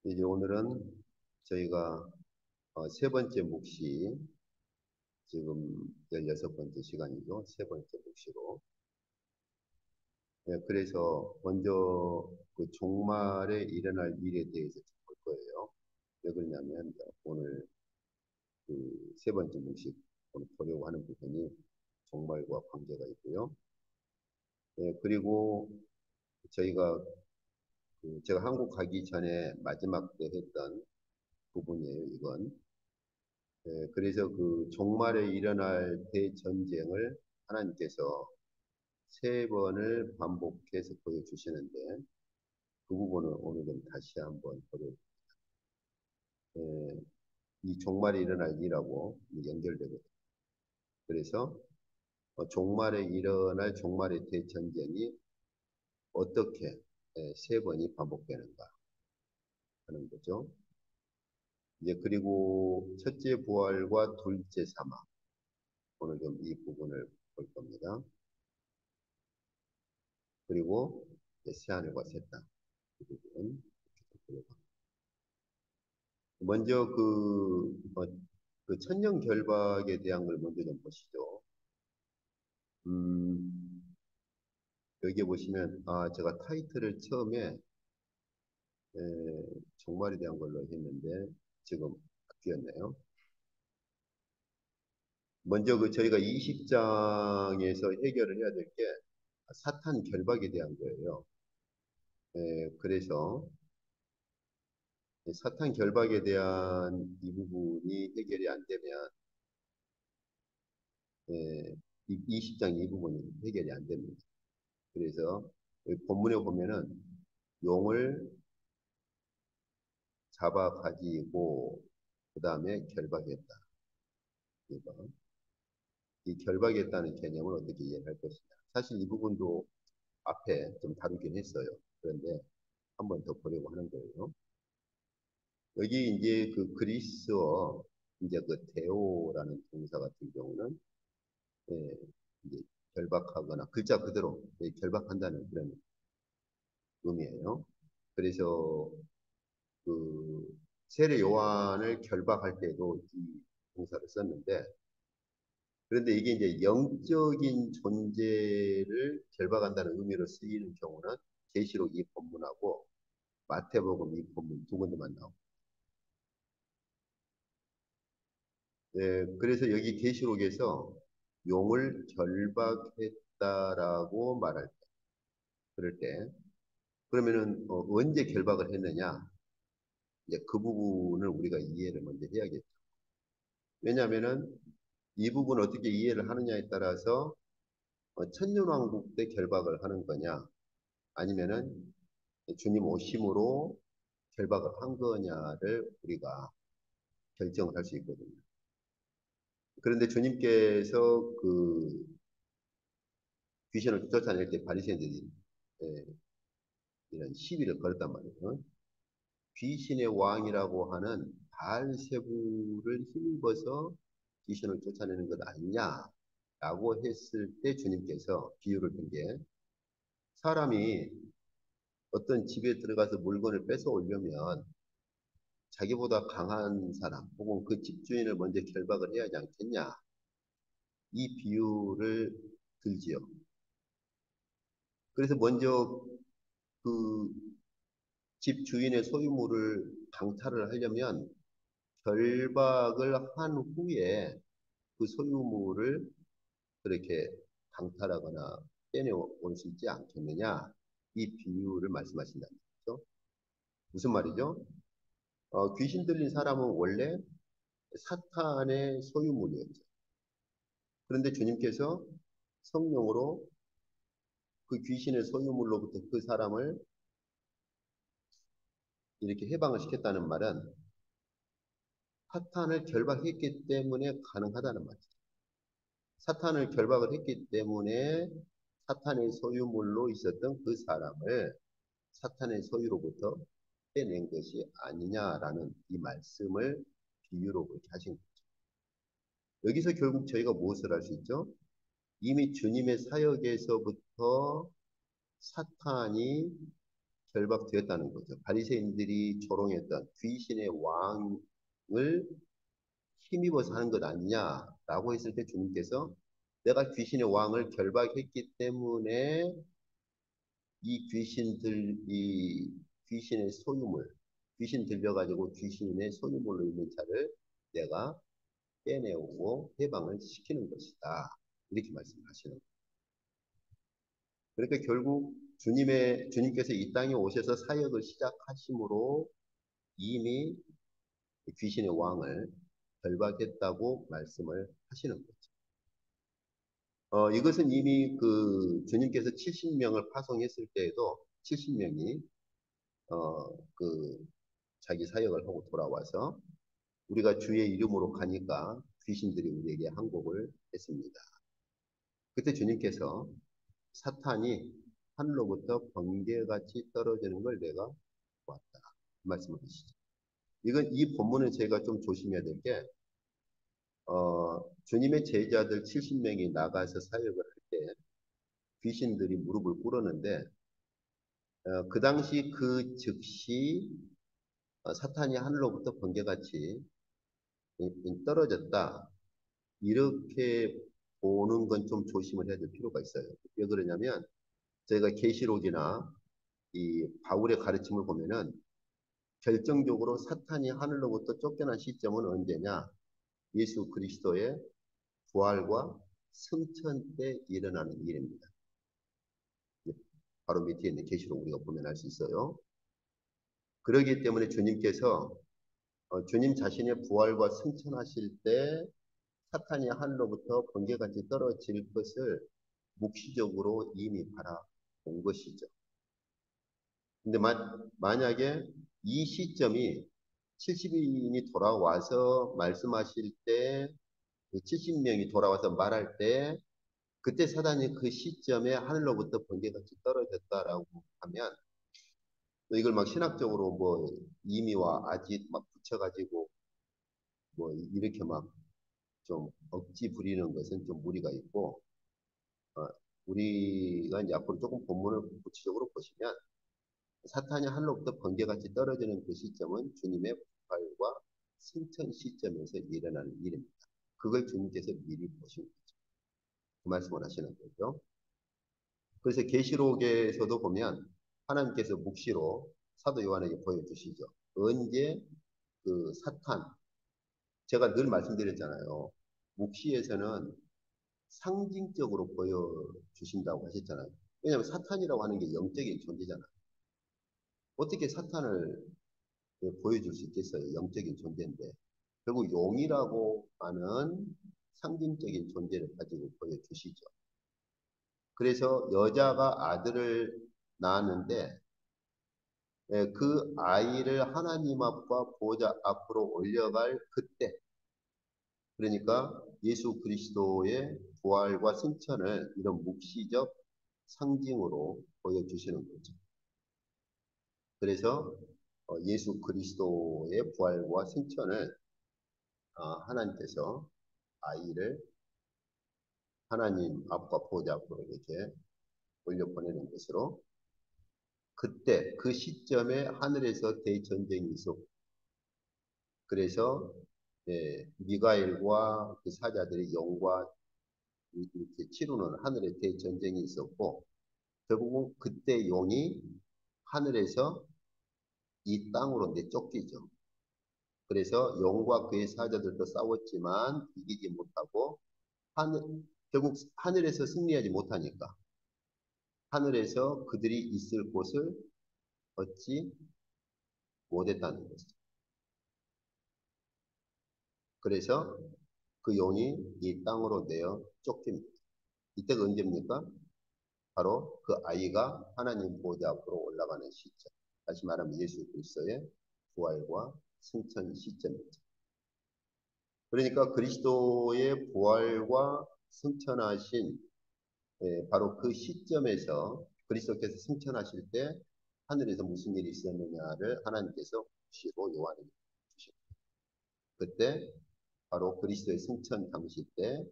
이제 오늘은 저희가 세 번째 묵시, 지금 16번째 시간이죠. 세 번째 묵시로. 네, 그래서 먼저 그 종말에 일어날 일에 대해서 좀 볼 거예요. 왜 그러냐면 오늘 그 세 번째 묵시 오늘 보려고 하는 부분이 종말과 관계가 있고요. 네, 그리고 저희가 제가 한국 가기 전에 마지막 때 했던 부분이에요, 이건. 그래서 그 종말에 일어날 대전쟁을 하나님께서 세 번을 반복해서 보여주시는데 그 부분을 오늘은 다시 한번 이 종말에 일어날 일하고 연결되거든요. 그래서 종말에 일어날 종말의 대전쟁이 어떻게 세 번이 반복되는가 하는 거죠. 이제 그리고 첫째 부활과 둘째 사망 오늘 좀 이 부분을 볼 겁니다. 그리고 새하늘과 새 땅. 그 부분. 먼저 그 천년 결박에 대한 걸 먼저 좀 보시죠. 음, 여기 보시면, 제가 타이틀을 처음에, 에, 종말에 대한 걸로 했는데, 지금 바뀌었네요. 먼저 저희가 20장에서 해결을 해야 될 게 사탄 결박에 대한 거예요. 그래서 사탄 결박에 대한 이 부분이 해결이 안 되면, 에, 20장 이 부분이 해결이 안 됩니다. 그래서 본문에 보면은 용을 잡아 가지고 그 다음에 결박했다. 이거. 이 결박했다는 개념을 어떻게 이해할 것이냐. 사실 이 부분도 앞에 좀 다루긴 했어요. 그런데 한 번 더 보려고 하는 거예요. 여기 이제 그 그리스어 이제 그 데오라는 동사 같은 경우는 예, 이제 결박하거나 글자 그대로 결박한다는 그런 의미예요. 그래서 그 세례 요한을 결박할 때도 이 동사를 썼는데 그런데 이게 이제 영적인 존재를 결박한다는 의미로 쓰이는 경우는 계시록 이 본문하고 마태복음 이 본문 두 군데만 나옵니다. 네, 그래서 여기 계시록에서 용을 결박했다라고 말할 때, 그럴 때 그러면은 언제 결박을 했느냐? 이제 그 부분을 우리가 이해를 먼저 해야겠죠. 왜냐하면은 이 부분을 어떻게 이해를 하느냐에 따라서 천년왕국 때 결박을 하는 거냐, 아니면은 주님 오심으로 결박을 한 거냐를 우리가 결정을 할 수 있거든요. 그런데 주님께서 그 귀신을 쫓아낼 때 바리새인들이 예, 이런 시비를 걸었단 말이에요. 귀신의 왕이라고 하는 바알세부를 힘입어서 귀신을 쫓아내는 것 아니냐라고 했을 때 주님께서 비유를 든 게 사람이 어떤 집에 들어가서 물건을 뺏어 오려면 자기보다 강한 사람 혹은 그 집주인을 먼저 결박을 해야 하지 않겠냐 이 비유를 들지요. 그래서 먼저 그 집주인의 소유물을 강탈을 하려면 결박을 한 후에 그 소유물을 그렇게 강탈하거나 빼내올 수 있지 않겠느냐 이 비유를 말씀하신다는 거죠. 무슨 말이죠? 귀신 들린 사람은 원래 사탄의 소유물이었죠. 그런데 주님께서 성령으로 그 귀신의 소유물로부터 그 사람을 이렇게 해방을 시켰다는 말은 사탄을 결박했기 때문에 가능하다는 말이죠. 사탄을 결박을 했기 때문에 사탄의 소유물로 있었던 그 사람을 사탄의 소유로부터 빼낸 것이 아니냐라는 이 말씀을 비유로 그렇게 하신 거죠. 여기서 결국 저희가 무엇을 할 수 있죠? 이미 주님의 사역에서부터 사탄이 결박되었다는 거죠. 바리새인들이 조롱했던 귀신의 왕을 힘입어서 하는 것 아니냐라고 했을 때 주님께서 내가 귀신의 왕을 결박했기 때문에 이 귀신의 소유물, 귀신 들려가지고 귀신의 소유물로 있는 자를 내가 빼내오고 해방을 시키는 것이다. 이렇게 말씀하시는 거예요. 그러니까 결국 주님께서 이 땅에 오셔서 사역을 시작하심으로 이미 귀신의 왕을 결박했다고 말씀을 하시는 거죠. 이것은 이미 그 주님께서 70명을 파송했을 때에도 70명이 그 자기 사역을 하고 돌아와서 우리가 주의 이름으로 가니까 귀신들이 우리에게 항복을 했습니다. 그때 주님께서 사탄이 하늘로부터 번개같이 떨어지는 걸 내가 보았다. 말씀을 하시죠. 이 본문에 제가 좀 조심해야 될 게, 주님의 제자들 70명이 나가서 사역을 할 때 귀신들이 무릎을 꿇었는데, 그 당시 그 즉시 사탄이 하늘로부터 번개같이 떨어졌다. 이렇게 보는 건 좀 조심을 해야 될 필요가 있어요. 왜 그러냐면 저희가 계시록이나 이 바울의 가르침을 보면은 결정적으로 사탄이 하늘로부터 쫓겨난 시점은 언제냐? 예수 그리스도의 부활과 승천 때 일어나는 일입니다. 바로 밑에 있는 계시록 우리가 보면 알 수 있어요. 그러기 때문에 주님께서 주님 자신의 부활과 승천하실 때 사탄이 하늘로부터 번개같이 떨어질 것을 묵시적으로 이미 바라본 것이죠. 근데 만약에 이 시점이 70인이 돌아와서 말씀하실 때, 70명이 돌아와서 말할 때, 그때 사단이 그 시점에 하늘로부터 번개같이 떨어졌다라고 하면, 이걸 막 신학적으로 뭐 이미와 아직 막 붙여가지고 뭐 이렇게 막 좀 억지 부리는 것은 좀 무리가 있고, 어, 우리가 이제 앞으로 조금 본문을 구체적으로 보시면 사탄이 하늘로부터 번개같이 떨어지는 그 시점은 주님의 부활과 승천 시점에서 일어나는 일입니다. 그걸 주님께서 미리 보신 거죠. 그 말씀을 하시는 거죠. 그래서 계시록에서도 보면 하나님께서 묵시로 사도 요한에게 보여주시죠. 언제 그 사탄, 제가 늘 말씀드렸잖아요. 묵시에서는 상징적으로 보여주신다고 하셨잖아요. 왜냐하면 사탄이라고 하는 게 영적인 존재잖아요. 어떻게 사탄을 보여줄 수 있겠어요? 영적인 존재인데. 결국 용이라고 하는 상징적인 존재를 가지고 보여주시죠. 그래서 여자가 아들을 낳았는데 그 아이를 하나님 앞과 보좌 앞으로 올려갈 그때, 그러니까 예수 그리스도의 부활과 승천을 이런 묵시적 상징으로 보여주시는 거죠. 그래서 예수 그리스도의 부활과 승천을 하나님께서 아이를 하나님 앞과 보좌 앞으로 이렇게 올려보내는 것으로 그때 그 시점에 하늘에서 대전쟁이 있었고 그래서 미가엘과 그 사자들이 영과 이렇게 치루는 하늘의 대전쟁이 있었고 결국은 그때 용이 하늘에서 이 땅으로 내쫓기죠. 그래서 용과 그의 사자들도 싸웠지만 이기지 못하고 하늘, 결국 하늘에서 승리하지 못하니까 하늘에서 그들이 있을 곳을 얻지 못했다는 거죠. 그래서 그 용이 이 땅으로 내어 쫓깁니다. 이때가 언제입니까? 바로 그 아이가 하나님 보좌 앞으로 올라가는 시점. 다시 말하면 예수 그리스도의 부활과 승천 시점이죠. 그러니까 그리스도의 부활과 승천하신 바로 그 시점에서 그리스도께서 승천하실 때 하늘에서 무슨 일이 있었느냐를 하나님께서 보시고 요한에게 주십니다. 그때 바로 그리스도의 승천 당시 때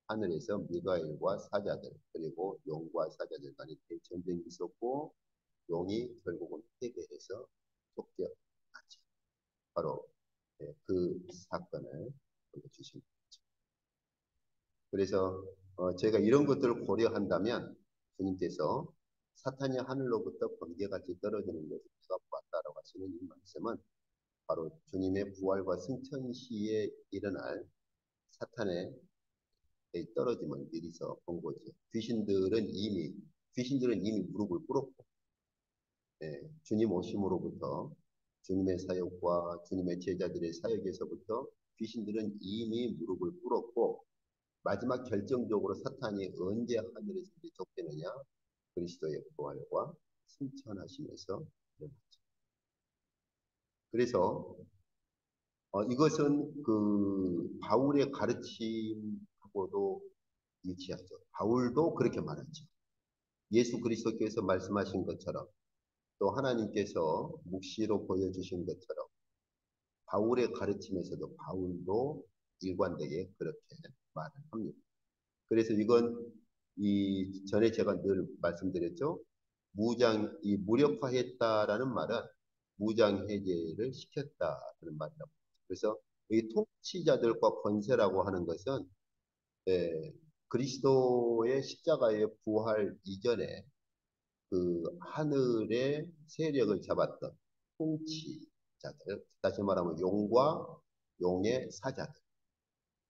하늘에서 미가엘과 사자들 그리고 용과 사자들 간의 대전쟁이 있었고 용이 결국은 패배해서 쫓겨나죠. 바로 그 사건을 보여주신 거죠. 그래서 제가 이런 것들을 고려한다면 주님께서 사탄이 하늘로부터 번개같이 떨어지는 것을 제가 보았다라고 하시는 이 말씀은 바로 주님의 부활과 승천 시에 일어날 사탄의 떨어짐을 미리서 본 거죠. 귀신들은 이미 무릎을 꿇었고, 주님 오심으로부터 주님의 사역과 주님의 제자들의 사역에서부터 귀신들은 이미 무릎을 꿇었고, 마지막 결정적으로 사탄이 언제 하늘에서 쫓기느냐? 그리스도의 부활과 승천하시면서 일어났죠. 그래서 이것은 그 바울의 가르침하고도 일치하죠. 바울도 그렇게 말하죠. 예수 그리스도께서 말씀하신 것처럼 또 하나님께서 묵시로 보여주신 것처럼 바울의 가르침에서도 바울도 일관되게 그렇게 말을 합니다. 그래서 이건 이 전에 제가 늘 말씀드렸죠. 이 무력화했다라는 말은 무장 해제를 시켰다는 말이라고. 그래서 이 통치자들과 권세라고 하는 것은 예, 그리스도의 십자가의 부활 이전에 그 하늘의 세력을 잡았던 통치자들, 다시 말하면 용의 사자들,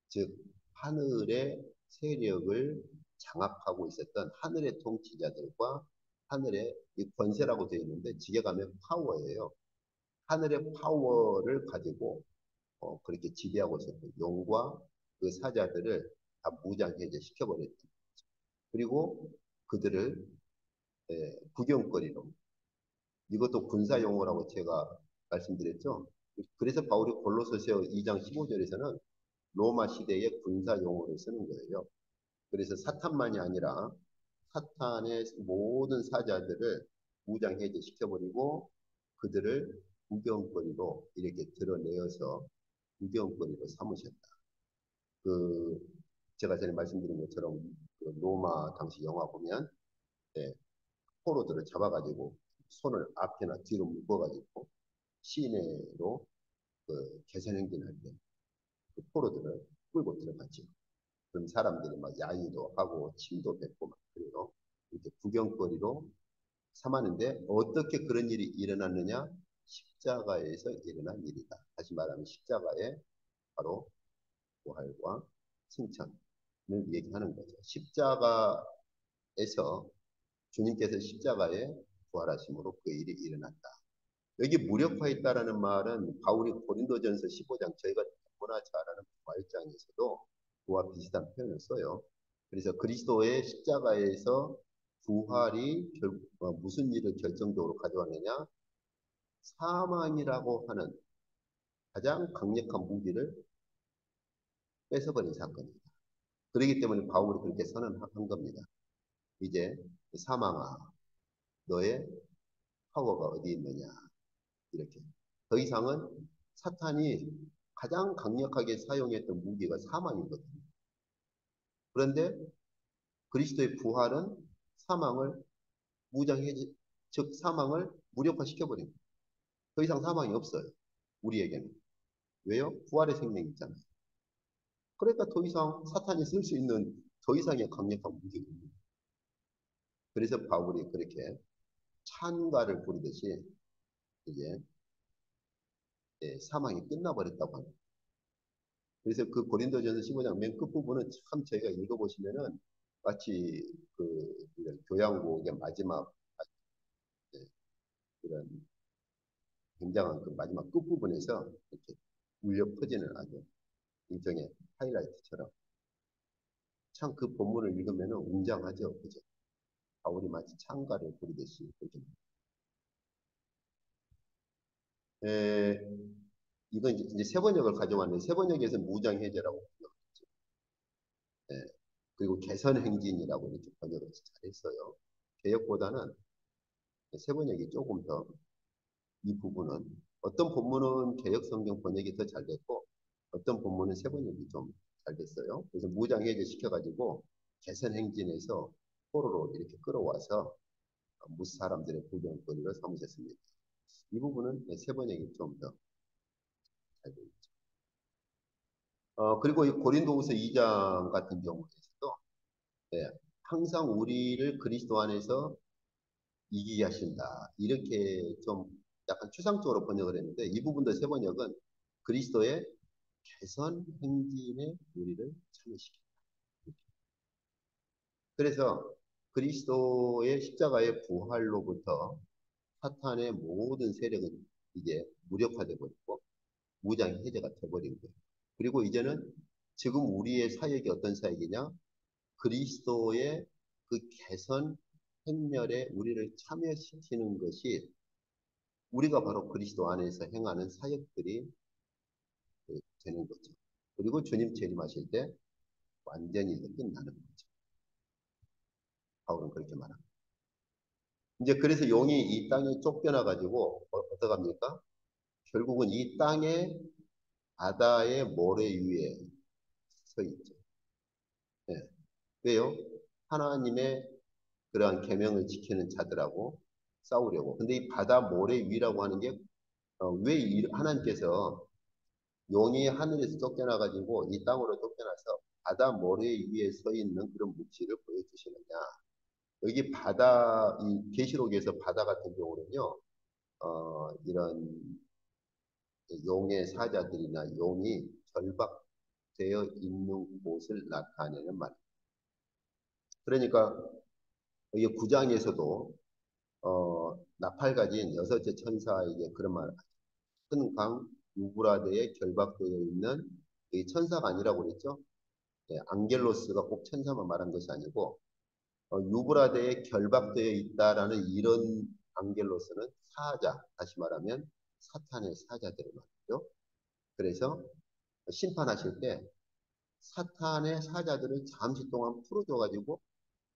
즉 하늘의 세력을 장악하고 있었던 하늘의 통치자들과 하늘의 이 권세라고 되어 있는데 직역하면 파워예요. 하늘의 파워를 가지고 그렇게 지배하고 있었던 용과 그 사자들을 다 무장해제 시켜버렸죠. 그리고 그들을 구경거리로 이것도 군사 용어라고 제가 말씀드렸죠. 그래서 바울이 골로새서 2장 15절에서는 로마 시대의 군사 용어를 쓰는 거예요. 그래서 사탄만이 아니라 사탄의 모든 사자들을 무장 해제시켜버리고 그들을 구경거리로 이렇게 드러내어서 구경거리로 삼으셨다. 그 제가 전에 말씀드린 것처럼 그 로마 당시 영화 보면 예, 포로들을 잡아가지고 손을 앞이나 뒤로 묶어가지고 시내로 그 개선행진할 때 그 포로들을 끌고 들어갔죠. 그럼 사람들이 막 야유도 하고 침도 뱉고 막 그래요. 이렇게 구경거리로 삼았는데 어떻게 그런 일이 일어났느냐? 십자가에서 일어난 일이다. 다시 말하면 십자가의 바로 부활과 승천을 얘기하는 거죠. 십자가에서 주님께서 십자가에 부활하심으로 그 일이 일어났다. 여기 무력화했다라는 말은 바울이 고린도전서 15장 저희가 너무나 잘 아는 부활장에서도 그와 비슷한 표현을 써요. 그래서 그리스도의 십자가에서 부활이 무슨 일을 결정적으로 가져왔느냐? 사망이라고 하는 가장 강력한 무기를 뺏어버린 사건입니다. 그렇기 때문에 바울이 그렇게 선언한 겁니다. 이제 사망아, 너의 파워가 어디 있느냐? 이렇게. 더 이상은 사탄이 가장 강력하게 사용했던 무기가 사망이거든요. 그런데 그리스도의 부활은 사망을 무장해지, 즉 사망을 무력화시켜버린 거예요. 더 이상 사망이 없어요. 우리에게는. 왜요? 부활의 생명이 있잖아요. 그러니까 더 이상 사탄이 쓸 수 있는 더 이상의 강력한 무기거든요. 그래서 바울이 그렇게 찬가를 부르듯이 이제 사망이 끝나버렸다고 합니다. 그래서 그 고린도전서 15장 맨 끝부분은 참 저희가 읽어보시면은 마치 그 교향곡의 마지막 이런 굉장한 그 마지막 끝부분에서 이렇게 울려 퍼지는 아주 일종의 하이라이트처럼 참 그 본문을 읽으면 웅장하죠. 그죠? 바울이 마치 창가를 부리듯이 그렇게. 에, 이건 이제 세번역을 가져왔는데 세번역에서 무장해제라고 번역했죠. 예, 그리고 개선행진이라고 이렇게 번역을 잘했어요. 개혁보다는 세번역이 조금 더 이 부분은 어떤 본문은 개혁 성경 번역이 더 잘 됐고 어떤 본문은 세번역이 좀 잘 됐어요. 그래서 무장해제 시켜가지고 개선행진에서 포로로 이렇게 끌어와서 무스 사람들의 구경거리로 삼으셨습니다. 이 부분은 세번역이 좀 더 잘 되어 있죠. 그리고 이 고린도후서 2장 같은 경우에서도 예, 항상 우리를 그리스도 안에서 이기게 하신다. 이렇게 좀 약간 추상적으로 번역을 했는데 이 부분도 세번역은 그리스도의 개선 행진에 우리를 참여시킨다. 그래서 그리스도의 십자가의 부활로부터 사탄의 모든 세력은 이제 무력화되어 버리고 무장이 해제가 돼버린 거예요. 그리고 이제는 지금 우리의 사역이 어떤 사역이냐? 그리스도의 그 개선 행렬에 우리를 참여시키는 것이 우리가 바로 그리스도 안에서 행하는 사역들이 되는 거죠. 그리고 주님 재림하실 때 완전히 끝나는 거죠. 바울은 그렇게 말합니다. 이제 그래서 용이 이 땅에 쫓겨나 가지고 어떡합니까? 결국은 이 땅에 바다의 모래 위에 서 있죠. 네. 왜요? 하나님의 그러한 계명을 지키는 자들하고 싸우려고. 근데 이 바다 모래 위라고 하는 게 왜 하나님께서 용이 하늘에서 쫓겨나 가지고 이 땅으로 쫓겨나서 바다 모래 위에 서 있는 그런 묵시를 보여주시느냐? 여기 바다 이 계시록에서 바다 같은 경우는요. 이런 용의 사자들이나 용이 결박되어 있는 곳을 나타내는 말. 그러니까 이 9장에서도 나팔 가진 여섯째 천사에게 그런 말, 큰 강 유브라데에 결박되어 있는 이 천사가 아니라고 그랬죠. 예, 안겔로스가 꼭 천사만 말한 것이 아니고 유브라데에 결박되어 있다라는 이런 안겔로스는 사자, 다시 말하면 사탄의 사자들을 말이죠. 그래서 심판하실 때 사탄의 사자들을 잠시 동안 풀어줘가지고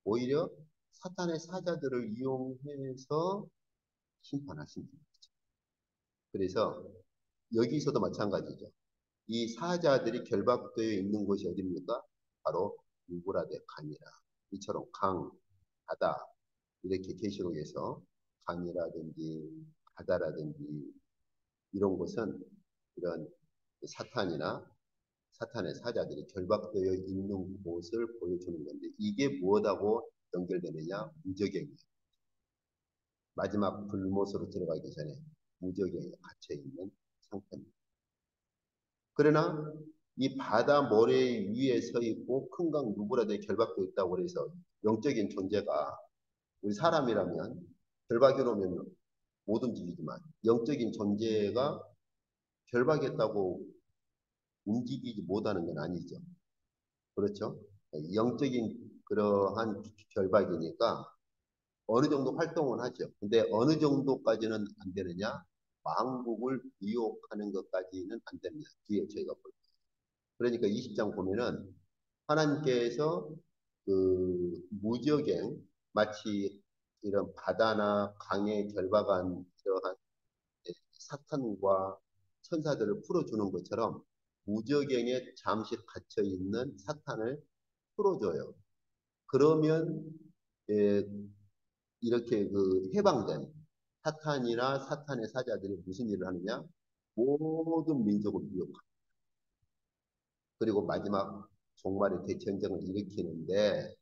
오히려 사탄의 사자들을 이용해서 심판하십니다. 그래서 여기서도 마찬가지죠. 이 사자들이 결박되어 있는 곳이 어디입니까? 바로 유브라데 강이라. 이처럼 강, 바다 이렇게 계시록에서 강이라든지 바다라든지 이런 곳은 이런 사탄이나 사탄의 사자들이 결박되어 있는 곳을 보여주는 건데 이게 무엇하고 연결되느냐? 무적행위. 마지막 불못으로 들어가기 전에 무적행위에 갇혀 있는 상태입니다. 그러나 이 바다 모래 위에 서 있고 큰 강 누구라도 결박되어 있다고 해서 영적인 존재가 우리 사람이라면 결박해 놓으면 못 움직이지만 영적인 존재가 결박했다고 움직이지 못하는 건 아니죠. 그렇죠? 영적인 그러한 결박이니까 어느 정도 활동은 하죠. 근데 어느 정도까지는 안 되느냐? 왕국을 미혹하는 것까지는 안 됩니다. 뒤에 저희가 볼 거예요. 그러니까 20장 보면은 하나님께서 그 무적행 마치 이런 바다나 강에 결박한 이러한 사탄과 천사들을 풀어주는 것처럼 무적행에 잠시 갇혀 있는 사탄을 풀어줘요. 그러면 예, 이렇게 그 해방된 사탄이나 사탄의 사자들이 무슨 일을 하느냐? 모든 민족을 미혹하고 그리고 마지막 종말의 대전쟁을 일으키는데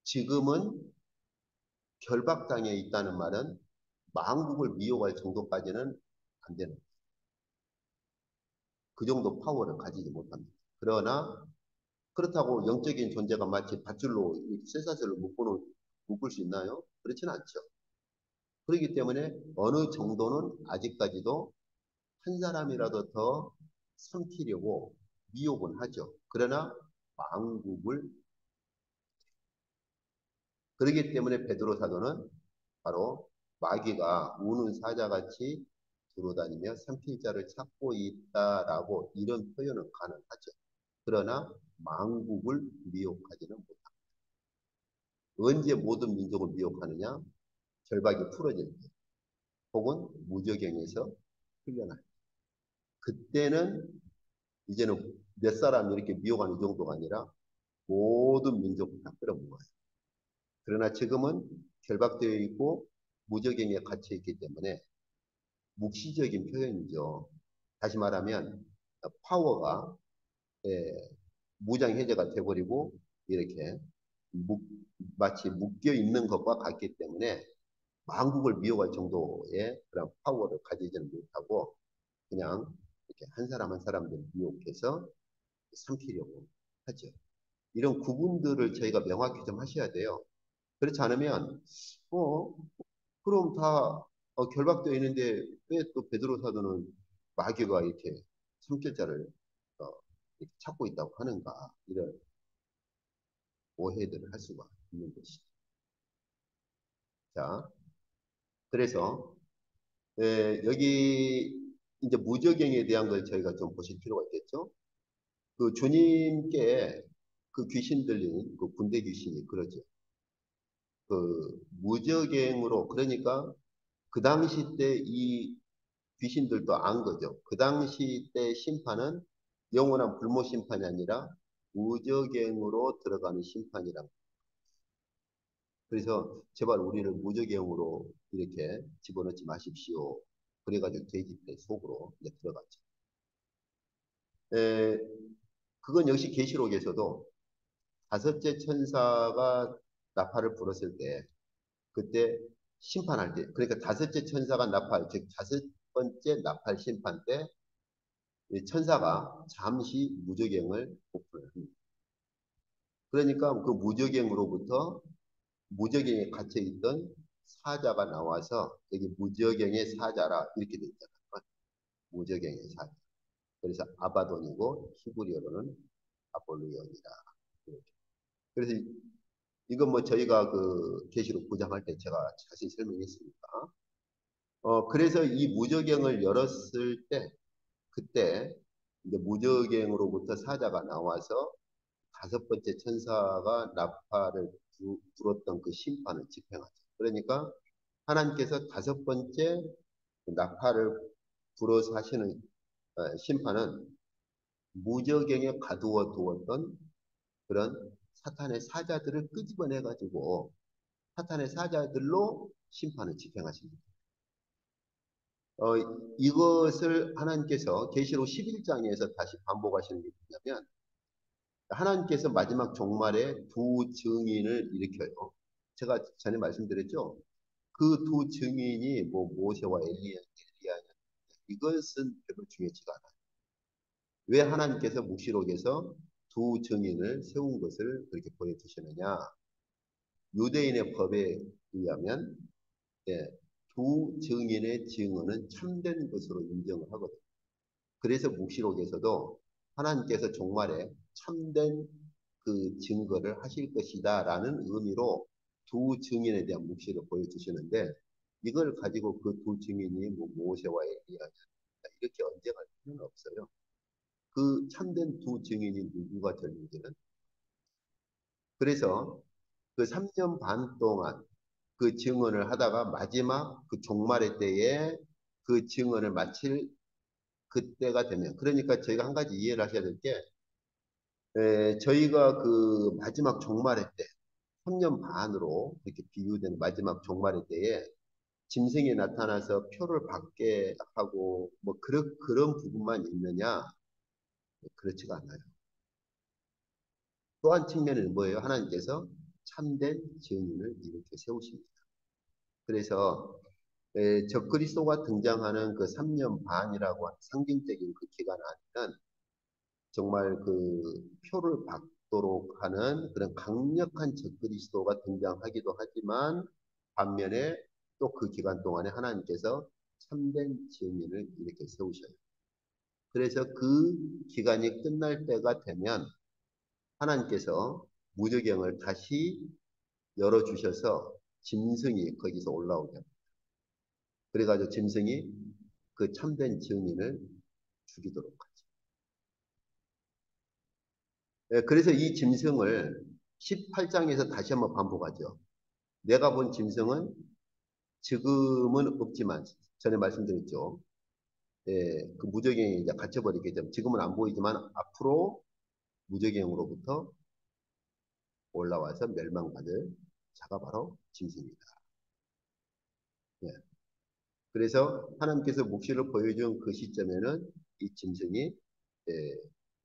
지금은 결박당해 있다는 말은 망국을 미혹할 정도까지는 안 되는 그 정도 파워를 가지지 못합니다. 그러나 그렇다고 영적인 존재가 마치 밧줄로 쇠사슬을 묶을 수 있나요? 그렇지는 않죠. 그렇기 때문에 어느 정도는 아직까지도 한 사람이라도 더 삼키려고 미혹은 하죠. 그러나 망국을 그렇기 때문에 베드로 사도는 바로 마귀가 우는 사자같이 두루다니며 삼킬 자를 찾고 있다라고 이런 표현은 가능하죠. 그러나 망국을 미혹하지는 못합니다. 언제 모든 민족을 미혹하느냐? 결박이 풀어질 때 혹은 무적행에서 풀려날 때. 그때는 이제는 몇 사람 이렇게 미혹하는 정도가 아니라 모든 민족을 다 끌어모아요. 그러나 지금은 결박되어 있고 무적행에 갇혀 있기 때문에 묵시적인 표현이죠. 다시 말하면 파워가 예, 무장 해제가 돼버리고 이렇게 묵, 마치 묶여 있는 것과 같기 때문에 만국을 미워할 정도의 그런 파워를 가지지는 못하고 그냥 이렇게 한 사람 한 사람들 미혹해서 삼키려고 하죠. 이런 구분들을 저희가 명확히 좀 하셔야 돼요. 그렇지 않으면 어 그럼 다 결박되어 있는데 왜 또 베드로 사도는 마귀가 이렇게 삼킬자를 어, 이렇게 찾고 있다고 하는가 이런 오해들을 할 수가 있는 것이죠. 자, 그래서 여기 이제 무적행에 대한 걸 저희가 좀 보실 필요가 있겠죠. 그 주님께 그 귀신 들린 그 군대 귀신이 그러죠. 그 무적행으로 그러니까 그 당시 때 이 귀신들도 안 거죠. 그 당시 때 심판은 영원한 불모 심판이 아니라 무적행으로 들어가는 심판이란. 그래서 제발 우리를 무적행으로 이렇게 집어넣지 마십시오. 그래가지고 돼지떼 속으로 이제 들어갔죠. 에, 그건 역시 계시록에서도 다섯째 천사가 나팔을 불었을 때 그때 심판할 때 그러니까 다섯째 천사가 나팔 즉 다섯 번째 나팔 심판 때 천사가 잠시 무적행을 오픈을 합니다. 그러니까 그 무적행으로부터 무적행에 갇혀 있던 사자가 나와서 여기 무적행의 사자라 이렇게 돼 있잖아요. 무적행의 사자. 그래서 아바돈이고 히브리어로는 아볼루ion이다. 그래서 이건 뭐 저희가 그 계시록 부장할 때 제가 자세히 설명했으니까. 그래서 이 무적행을 열었을 때 그때 이제 무적행으로부터 사자가 나와서 다섯 번째 천사가 나팔을 불었던 그 심판을 집행하죠. 그러니까 하나님께서 다섯 번째 나팔을 불어서 하시는 심판은 무적행에 가두어 두었던 그런 사탄의 사자들을 끄집어내 가지고 사탄의 사자들로 심판을 집행하십니다. 어, 이것을 하나님께서 계시록 11장에서 다시 반복하시는 게 뭐냐면 하나님께서 마지막 종말에 두 증인을 일으켜요. 제가 전에 말씀드렸죠. 그 두 증인이 뭐 모세와 엘리야 이것은 별로 중요치가 않아요. 왜 하나님께서 묵시록에서 두 증인을 세운 것을 그렇게 보여주시느냐? 유대인의 법에 의하면 예, 두 증인의 증언은 참된 것으로 인정을 하거든요. 그래서 묵시록에서도 하나님께서 종말에 참된 그 증거를 하실 것이다라는 의미로 두 증인에 대한 묵시를 보여주시는데 이걸 가지고 그 두 증인이 뭐 모세와 엘리야 이렇게 언쟁할 필요는 없어요. 그 참된 두 증인이 누구가 될는지는 그래서 그 3년 반 동안 그 증언을 하다가 마지막 그 종말의 때에 그 증언을 마칠 그때가 되면 그러니까 저희가 한 가지 이해를 하셔야 될 게 저희가 그 마지막 종말의 때 3년 반으로 이렇게 비유되는 마지막 종말의 때에 짐승이 나타나서 표를 받게 하고 뭐 그런 부분만 있느냐 그렇지가 않아요. 또 한 측면은 뭐예요? 하나님께서 참된 증인을 이렇게 세우십니다. 그래서 적그리스도가 등장하는 그 3년 반이라고 하는 상징적인 그 기간 안에는 정말 그 표를 받도록 하는 그런 강력한 적그리스도가 등장하기도 하지만 반면에 또 그 기간 동안에 하나님께서 참된 증인을 이렇게 세우셔요. 그래서 그 기간이 끝날 때가 되면 하나님께서 무저경을 다시 열어주셔서 짐승이 거기서 올라오게 합니다. 그래가지고 짐승이 그 참된 증인을 죽이도록 하죠. 그래서 이 짐승을 18장에서 다시 한번 반복하죠. 내가 본 짐승은 지금은 없지만 전에 말씀드렸죠. 그 무적행에 이제 갇혀버리게 되면 지금은 안 보이지만 앞으로 무적행으로부터 올라와서 멸망받을 자가 바로 짐승이다. 예. 그래서 하나님께서 묵시를 보여준 그 시점에는 이 짐승이 예,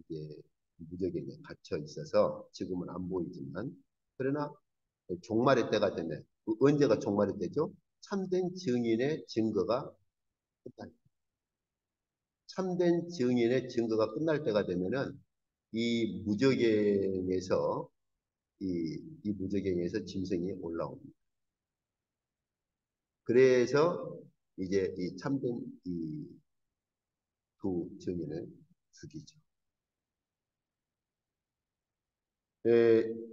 이게 무적에게 갇혀 있어서 지금은 안 보이지만 그러나 종말의 때가 되면 언제가 종말의 때죠? 참된 증인의 증거가 끝날 참된 증인의 증거가 끝날 때가 되면은 이 무적행에서 이 무적행에서 짐승이 올라옵니다. 그래서 이제 이 참된 이 두 증인을 죽이죠.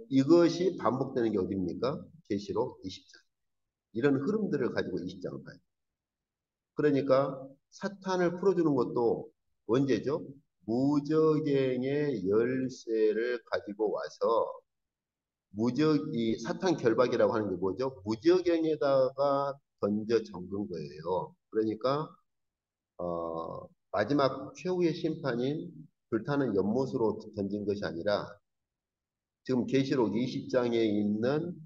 이것이 반복되는 게 어디입니까? 계시록 20장. 이런 흐름들을 가지고 20장을 봐요. 그러니까 사탄을 풀어주는 것도 언제죠? 무적행의 열쇠를 가지고 와서 이 사탄 결박이라고 하는 게 뭐죠? 무적행에다가 던져 잠근 거예요. 그러니까 마지막 최후의 심판인 불타는 연못으로 던진 것이 아니라 지금 계시록 20장에 있는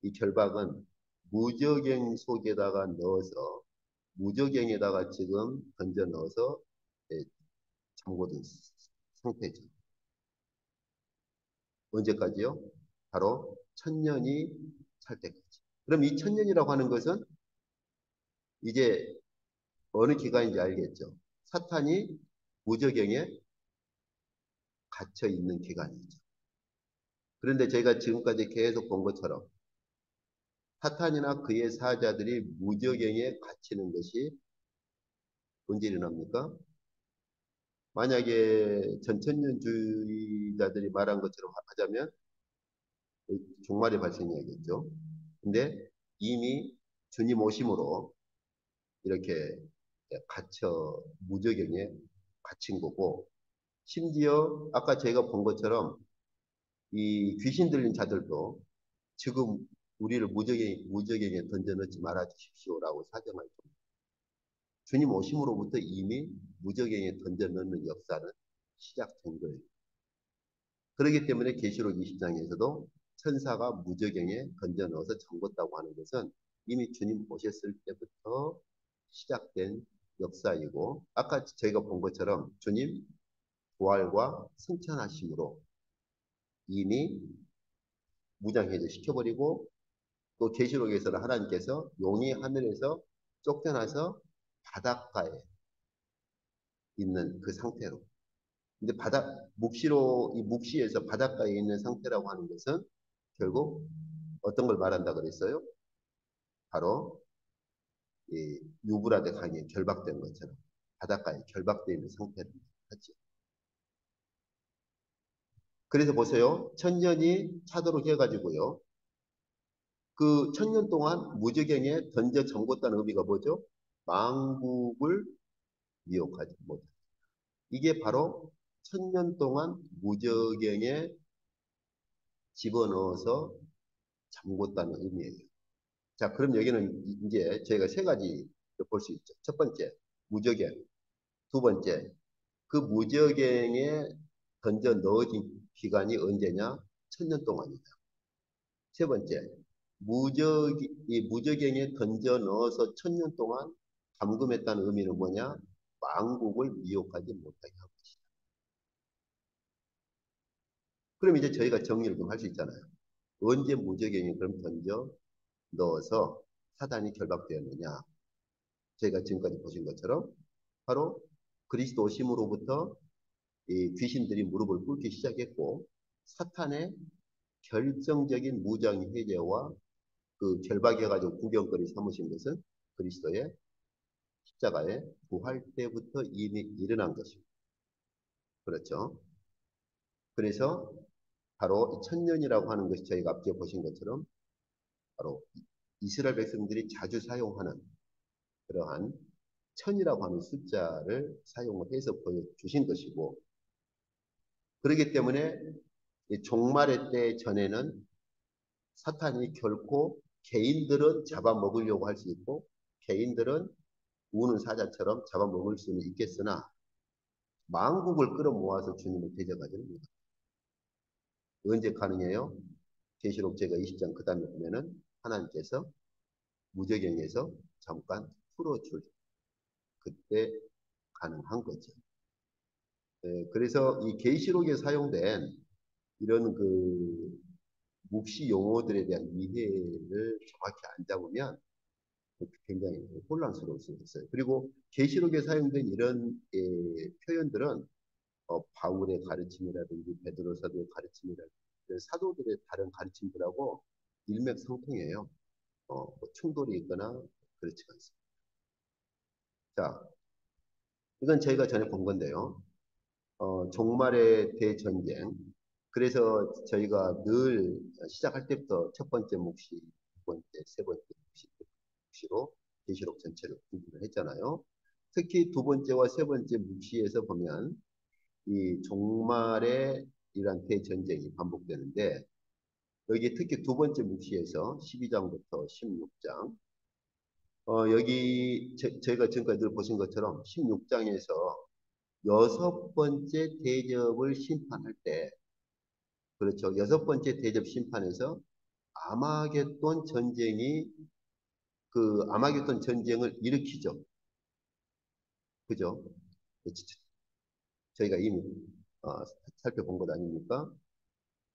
이 결박은 무적행 속에다가 넣어서 무적행에다가 지금 던져 넣어서 예, 잠궈둔 상태죠. 언제까지요? 바로 천년이 찰 때까지. 그럼 이 천년이라고 하는 것은 이제 어느 기간인지 알겠죠? 사탄이 무적행에 갇혀 있는 기간이죠. 그런데 저희가 지금까지 계속 본 것처럼 사탄이나 그의 사자들이 무적행에 갇히는 것이 언제 일어납니까? 만약에 전천년주의자들이 말한 것처럼 하자면 종말의 발생이야겠죠. 근데 이미 주님 오심으로 이렇게 갇혀 무적행에 갇힌 거고 심지어 아까 제가 본 것처럼 이 귀신 들린 자들도 지금 우리를 무적행에 던져넣지 말아 주십시오라고 사정할 정도. 주님 오심으로부터 이미 무적행에 던져넣는 역사는 시작된 거예요. 그렇기 때문에 계시록 20장에서도 천사가 무적행에 던져 넣어서 잠궜다고 하는 것은 이미 주님 오셨을 때부터 시작된 역사이고 아까 저희가 본 것처럼 주님 부활과 승천하심으로 이미 무장해제 시켜버리고 또 계시록에서는 하나님께서 용이 하늘에서 쫓겨나서 바닷가에 있는 그 상태로 근데 묵시로 이 묵시에서 바닷가에 있는 상태라고 하는 것은 결국 어떤 걸 말한다 그랬어요? 바로 이 유브라데 강에 결박된 것처럼 바닷가에 결박되어 있는 상태를 하죠. 그래서 보세요. 천년이 차도록 해가지고요. 그 천년 동안 무적행에 던져 잠궜다는 의미가 뭐죠? 망국을 미혹하지 못해. 이게 바로 천년 동안 무적행에 집어넣어서 잠궜다는 의미예요. 자, 그럼 여기는 이제 저희가 세 가지 볼 수 있죠. 첫 번째, 무적행. 두 번째, 그 무적행에 던져 넣어진 기간이 언제냐? 천년 동안이다. 세 번째, 이 무적행에 던져 넣어서 천년 동안 감금했다는 의미는 뭐냐? 망국을 미혹하지 못하게 한 것이다. 그럼 이제 저희가 정리를 좀 할 수 있잖아요. 언제 무적행에 그럼 던져 넣어서 사단이 결박되었느냐? 저희가 지금까지 보신 것처럼 바로 그리스도 오심으로부터 이 귀신들이 무릎을 꿇기 시작했고 사탄의 결정적인 무장 해제와 그 결박해가지고 구경거리 삼으신 것은 그리스도의 십자가의 부활 때부터 이미 일어난 것입니다. 그렇죠? 그래서 바로 천년이라고 하는 것이 저희가 앞서 보신 것처럼 바로 이스라엘 백성들이 자주 사용하는 그러한 천이라고 하는 숫자를 사용을 해서 보여주신 것이고 그렇기 때문에 종말의 때 전에는 사탄이 결코 개인들은 잡아먹으려고 할 수 있고 개인들은 우는 사자처럼 잡아먹을 수는 있겠으나 만국을 끌어모아서 주님을 대적하지는 못합니다. 언제 가능해요? 계시록 제가 20장 그 다음에 보면은 하나님께서 무저갱에서 잠깐 풀어줄 그때 가능한 거죠. 그래서 이 계시록에 사용된 이런 그 묵시 용어들에 대한 이해를 정확히 안 잡으면 굉장히 혼란스러울 수 있어요. 그리고 계시록에 사용된 이런 표현들은 바울의 가르침이라든지 베드로 사도의 가르침이라든지 사도들의 다른 가르침들하고 일맥상통해요. 뭐 충돌이 있거나 그렇지 않습니다. 자, 이건 저희가 전에 본 건데요. 종말의 대전쟁. 그래서 저희가 늘 시작할 때부터 첫 번째 묵시, 두 번째, 세 번째 묵시로 계시록 전체를 공부를 했잖아요. 특히 두 번째와 세 번째 묵시에서 보면 이 종말의 이러한 대전쟁이 반복되는데 여기 특히 두 번째 묵시에서 12장부터 16장 여기 저희가 지금까지 늘 보신 것처럼 16장에서 여섯 번째 대접을 심판할 때 그렇죠. 여섯 번째 대접 심판에서 아마겟돈 전쟁이 그 아마겟돈 전쟁을 일으키죠. 그죠? 저희가 이미 살펴본 것 아닙니까?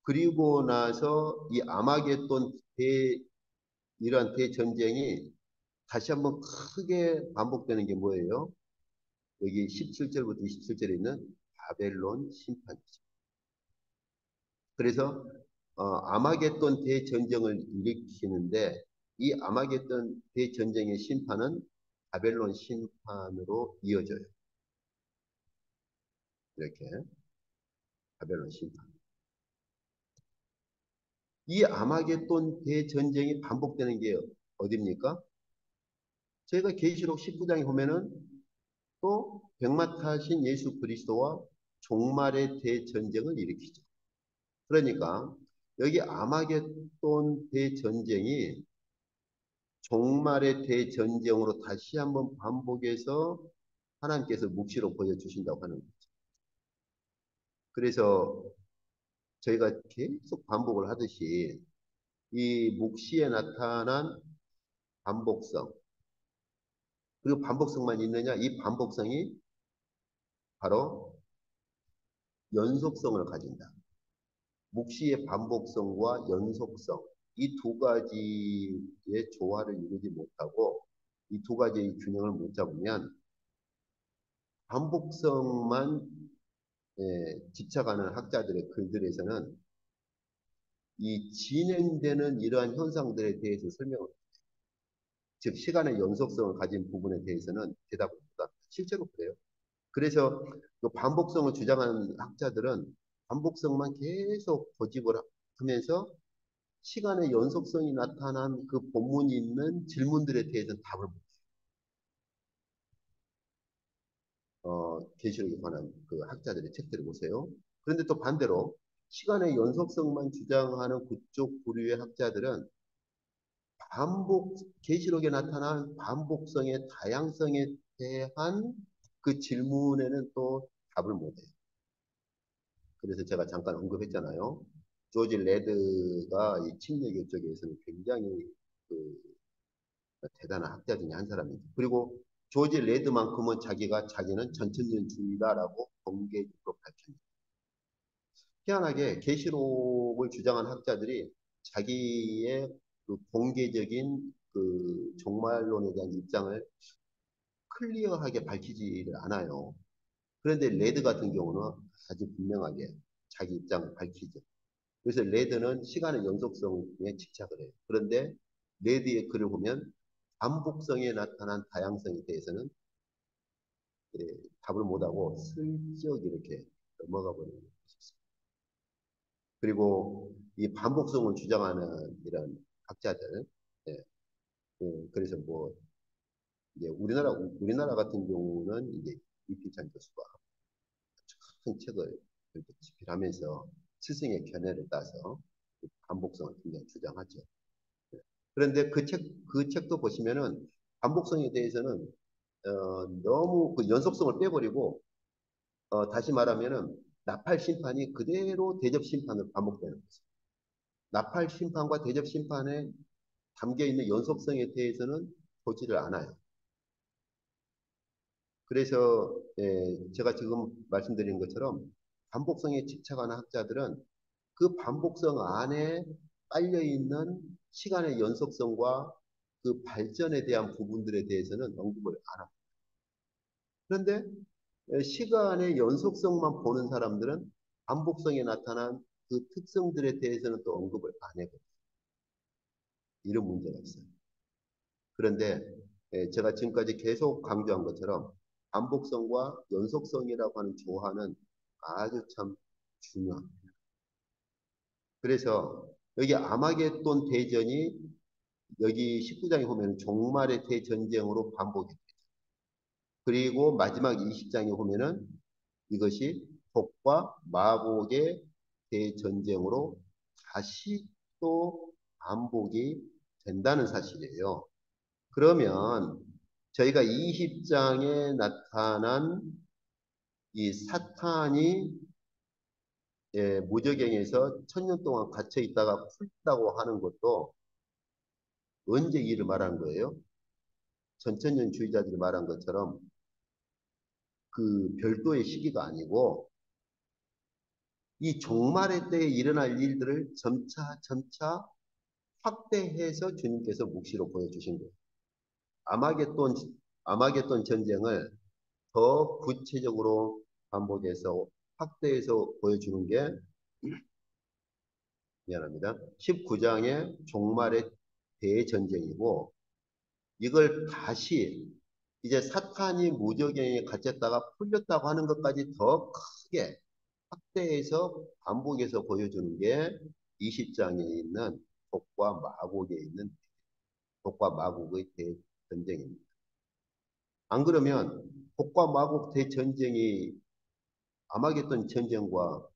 그리고 나서 이 아마겟돈 이러한 대전쟁이 다시 한번 크게 반복되는 게 뭐예요? 여기 17절부터 27절에 있는 바벨론 심판이죠. 그래서 아마겟돈 대전쟁을 일으키는데 이 아마겟돈 대전쟁의 심판은 바벨론 심판으로 이어져요. 이렇게 바벨론 심판. 이 아마겟돈 대전쟁이 반복되는 게 어디입니까? 저희가 계시록 19장에 보면은 또 백마 타신 예수 그리스도와 종말의 대전쟁을 일으키죠. 그러니까 여기 아마겟돈 대전쟁이 종말의 대전쟁으로 다시 한번 반복해서 하나님께서 묵시로 보여주신다고 하는 거죠. 그래서 저희가 계속 반복을 하듯이 이 묵시에 나타난 반복성, 그리고 반복성만 있느냐? 이 반복성이 바로 연속성을 가진다. 묵시의 반복성과 연속성, 이 두 가지의 조화를 이루지 못하고 이 두 가지의 균형을 못 잡으면 반복성만 집착하는 학자들의 글들에서는 이 진행되는 이러한 현상들에 대해서 설명을, 즉 시간의 연속성을 가진 부분에 대해서는 대답을 못합니다. 실제로 그래요. 그래서 그 반복성을 주장하는 학자들은 반복성만 계속 고집을 하면서 시간의 연속성이 나타난 그 본문이 있는 질문들에 대해서는 답을 못 계시록에 관한 그 학자들의 책들을 보세요. 그런데 또 반대로 시간의 연속성만 주장하는 그쪽 부류의 학자들은 계시록에 나타난 반복성의 다양성에 대한 그 질문에는 또 답을 못해요. 그래서 제가 잠깐 언급했잖아요. 조지 레드가 이 침례교 쪽에서는 굉장히 그 대단한 학자 중에 한 사람이죠. 그리고 조지 레드만큼은 자기는 전천년주의다라고 공개적으로 밝힙니다. 희한하게 계시록을 주장한 학자들이 자기의 그 공개적인 그 종말론에 대한 입장을 클리어하게 밝히지를 않아요. 그런데 레드 같은 경우는 아주 분명하게 자기 입장을 밝히죠. 그래서 레드는 시간의 연속성에 집착을 해요. 그런데 레드의 글을 보면 반복성에 나타난 다양성에 대해서는 예, 답을 못하고 슬쩍 이렇게 넘어가 버리는 것이 있습니다. 그리고 이 반복성을 주장하는 이런 학자들, 예, 그래서 뭐 이제 우리나라 같은 경우는 이제 이필찬 교수가 큰 책을 이렇게 집필하면서 스승의 견해를 따서 반복성을 굉장히 주장하죠. 예. 그런데 그 책도 보시면은 반복성에 대해서는 너무 그 연속성을 빼버리고 다시 말하면은 나팔 심판이 그대로 대접 심판으로 반복되는 거죠. 나팔 심판과 대접 심판에 담겨 있는 연속성에 대해서는 보지를 않아요. 그래서 제가 지금 말씀드린 것처럼 반복성에 집착하는 학자들은 그 반복성 안에 깔려 있는 시간의 연속성과 그 발전에 대한 부분들에 대해서는 언급을 안 합니다. 그런데 시간의 연속성만 보는 사람들은 반복성에 나타난 그 특성들에 대해서는 또 언급을 안 해요. 이런 문제가 있어요. 그런데 제가 지금까지 계속 강조한 것처럼 반복성과 연속성이라고 하는 조화는 아주 참 중요합니다. 그래서 여기 아마겟돈 대전이 여기 19장에 보면 종말의 대전쟁으로 반복이 돼요. 그리고 마지막 20장에 보면은 이것이 복과 마복의 대전쟁으로 다시 또 반복이 된다는 사실이에요. 그러면 저희가 20장에 나타난 이 사탄이 무저갱에서 1000년 동안 갇혀 있다가 풀다고 하는 것도 언제 일을 말하는 거예요? 전천년주의자들이 말한 것처럼 그 별도의 시기가 아니고 이 종말의 때에 일어날 일들을 점차 점차 확대해서 주님께서 묵시로 보여주신 거예요. 아마겟돈, 아마겟돈 전쟁을 더 구체적으로 반복해서 확대해서 보여주는 게 미안합니다. 19장의 종말의 대전쟁이고 이걸 다시 이제 사탄이 무저갱에 갇혔다가 풀렸다고 하는 것까지 더 크게 확대해서 반복해서 보여주는 게 20장에 있는 복과 마곡에 있는 복과 마곡의 대전쟁입니다. 안 그러면 복과 마곡 대전쟁이 아마겟돈 전쟁과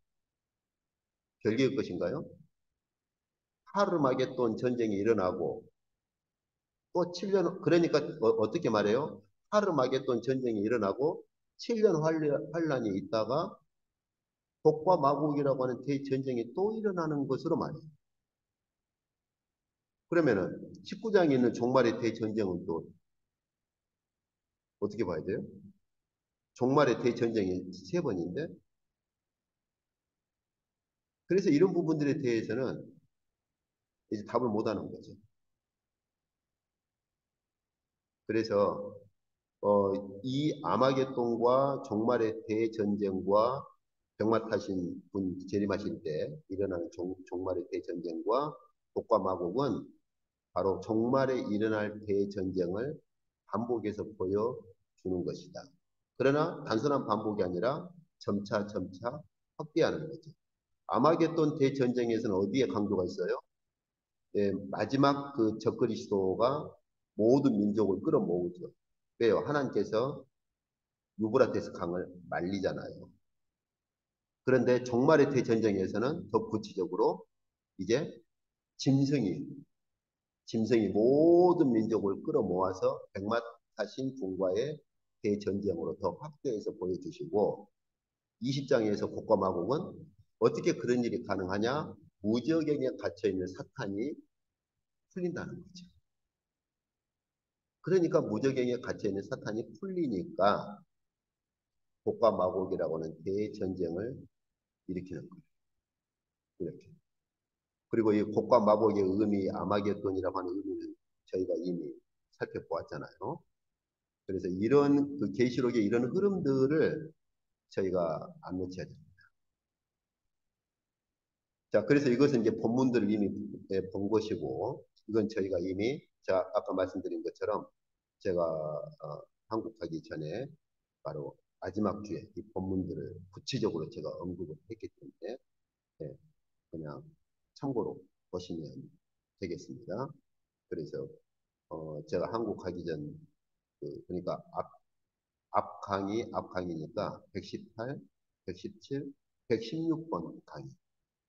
별개의 것인가요? 하르마겟돈 전쟁이 일어나고 또 7년 그러니까 떻게 말해요? 하르마겟돈 전쟁이 일어나고 7년 환란이 있다가 복과 마곡이라고 하는 대전쟁이 또 일어나는 것으로 말해요. 그러면은 19장에 있는 종말의 대전쟁은 또 어떻게 봐야 돼요? 종말의 대전쟁이 세 번인데 그래서 이런 부분들에 대해서는 이제 답을 못 하는 거죠. 그래서 이 아마겟돈과 종말의 대전쟁과 병마타신 분 재림하실 때 일어나는 종말의 대전쟁과 복과 마곡은 바로 종말에 일어날 대전쟁을 반복해서 보여주는 것이다. 그러나 단순한 반복이 아니라 점차 점차 확대하는 거죠. 아마겟돈 대전쟁에서는 어디에 강조가 있어요? 마지막 그 적그리스도가 모든 민족을 끌어모으죠. 왜요? 하나님께서 유브라테스 강을 말리잖아요. 그런데 종말의 대전쟁에서는 더 구체적으로 이제 짐승이 짐승이 모든 민족을 끌어모아서 백마타신 분과의 대전쟁으로 더 확대해서 보여주시고 20장에서 곡과 마곡은 어떻게 그런 일이 가능하냐? 무저갱에 갇혀있는 사탄이 풀린다는 거죠. 그러니까 무저갱에 갇혀있는 사탄이 풀리니까 곡과 마곡이라고 하는 대전쟁을 일으키는 거예요. 이렇게. 그리고 이 곡과 마곡의 의미, 아마겟돈이라고 하는 의미는 저희가 이미 살펴보았잖아요. 그래서 이런 그 계시록의 이런 흐름들을 저희가 안 놓쳐야 됩니다. 자, 그래서 이것은 이제 본문들을 이미 본 것이고, 이건 저희가 이미 자 아까 말씀드린 것처럼 제가 한국 가기 전에 바로 마지막 주에 이 본문들을 구체적으로 제가 언급을 했기 때문에 예, 그냥 참고로 보시면 되겠습니다. 그래서 제가 한국 가기 전 그러니까 앞 강의, 앞 강의니까 118, 117, 116번 강의,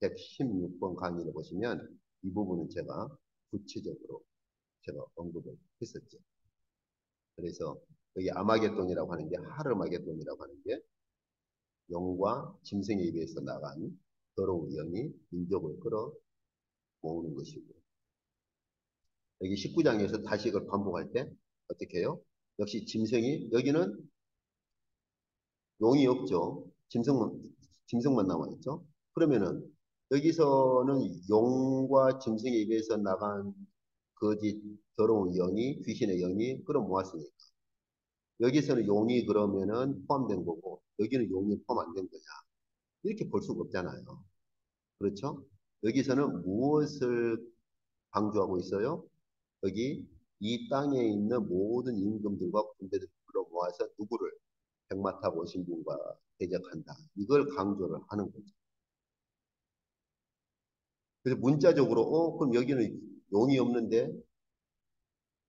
116번 강의를 보시면 이 부분은 제가 구체적으로 제가 언급을 했었죠. 그래서 여기 아마겟돈이라고 하는 게 하르마겟돈이라고 하는 게 영과 짐승에 의해서 나간 더러운 영이 민족을 끌어 모으는 것이고 여기 19장에서 다시 이걸 반복할 때 어떻게 해요? 역시 짐승이 여기는 용이 없죠. 짐승만 남아 있죠. 그러면은 여기서는 용과 짐승의 입에서 나간 거짓 더러운 영이 귀신의 영이 끌어 모았으니까 여기서는 용이 그러면은 포함된 거고 여기는 용이 포함 안 된 거냐 이렇게 볼 수가 없잖아요. 그렇죠? 여기서는 무엇을 강조하고 있어요? 여기 이 땅에 있는 모든 임금들과 군대들을 끌어 모아서 누구를 백마타 오신 분과 대적한다. 이걸 강조를 하는 거죠. 그래서 문자적으로 그럼 여기는 용이 없는데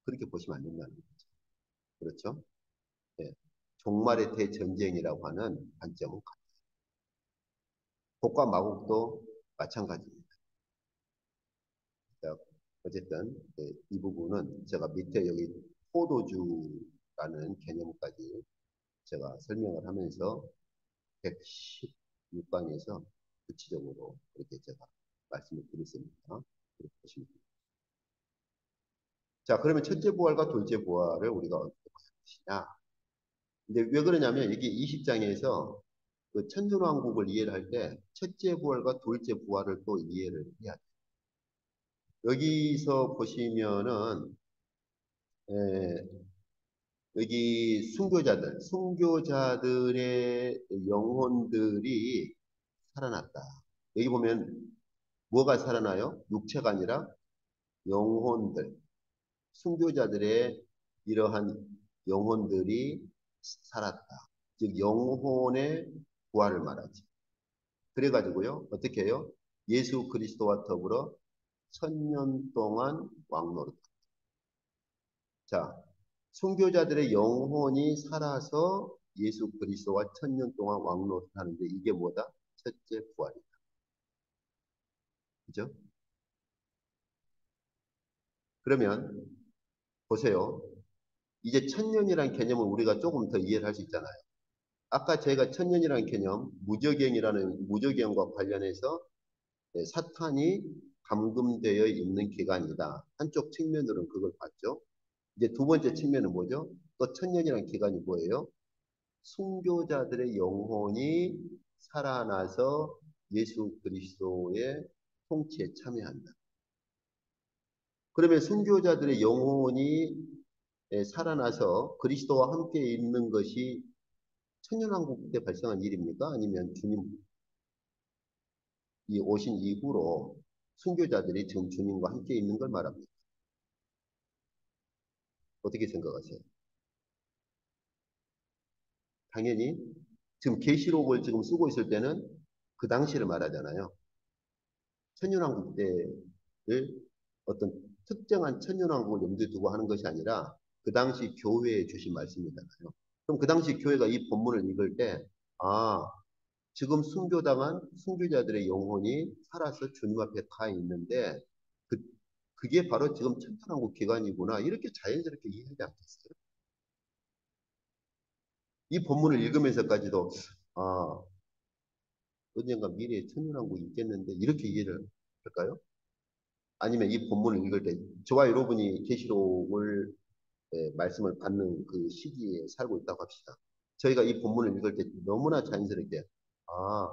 그렇게 보시면 안 된다는 거죠. 그렇죠? 예. 종말의 대전쟁이라고 하는 관점은 복과 마곡도 마찬가지입니다. 자, 어쨌든 이 부분은 제가 밑에 여기 포도주라는 개념까지 제가 설명을 하면서 116강에서 구체적으로 그렇게 제가 말씀을 드렸습니다. 그렇게 보시면 됩니다. 자, 그러면 첫째 부활과 둘째 부활을 우리가 어떻게 보는 것이냐? 근데 왜 그러냐면 이게 20장에서 그 천년왕국을 이해를 할 때 첫째 부활과 둘째 부활을 또 이해를 해야 돼요. 여기서 보시면은 에, 여기 순교자들의 영혼들이 살아났다. 여기 보면 뭐가 살아나요? 육체가 아니라 영혼들, 순교자들의 이러한 영혼들이 살았다. 즉 영혼의 부활을 말하지. 그래가지고요 어떻게 해요? 예수 그리스도와 더불어 1000년 동안 왕노릇. 자, 순교자들의 영혼이 살아서 예수 그리스도와 1000년 동안 왕노릇하는데 이게 뭐다? 첫째 부활이다. 그죠? 그러면 보세요. 이제 1000년이라는 개념을 우리가 조금 더 이해를 할 수 있잖아요. 아까 제가 1000년이라는 개념, 무저갱과 관련해서 사탄이 감금되어 있는 기간이다. 한쪽 측면으로는 그걸 봤죠. 이제 두 번째 측면은 뭐죠? 또 1000년이라는 기간이 뭐예요? 순교자들의 영혼이 살아나서 예수 그리스도의 통치에 참여한다. 그러면 순교자들의 영혼이 살아나서 그리스도와 함께 있는 것이 천년왕국 때 발생한 일입니까? 아니면 주님이 오신 이후로 순교자들이 지금 주님과 함께 있는 걸 말합니다. 어떻게 생각하세요? 당연히 지금 계시록을 지금 쓰고 있을 때는 그 당시를 말하잖아요. 천년왕국 때를 어떤 특정한 천년왕국을 염두에 두고 하는 것이 아니라 그 당시 교회에 주신 말씀이잖아요. 그럼 그 당시 교회가 이 본문을 읽을 때, 아, 지금 순교당한 순교자들의 영혼이 살아서 주님 앞에 가 있는데, 그, 그게 바로 지금 천년왕국 기간이구나. 이렇게 자연스럽게 이해하지 않겠어요? 이 본문을 읽으면서까지도, 아, 언젠가 미래에 천년왕국이 있겠는데, 이렇게 이해를 할까요? 아니면 이 본문을 읽을 때, 저와 여러분이 계시록을 말씀을 받는 그 시기에 살고 있다고 합시다. 저희가 이 본문을 읽을 때 너무나 자연스럽게 아,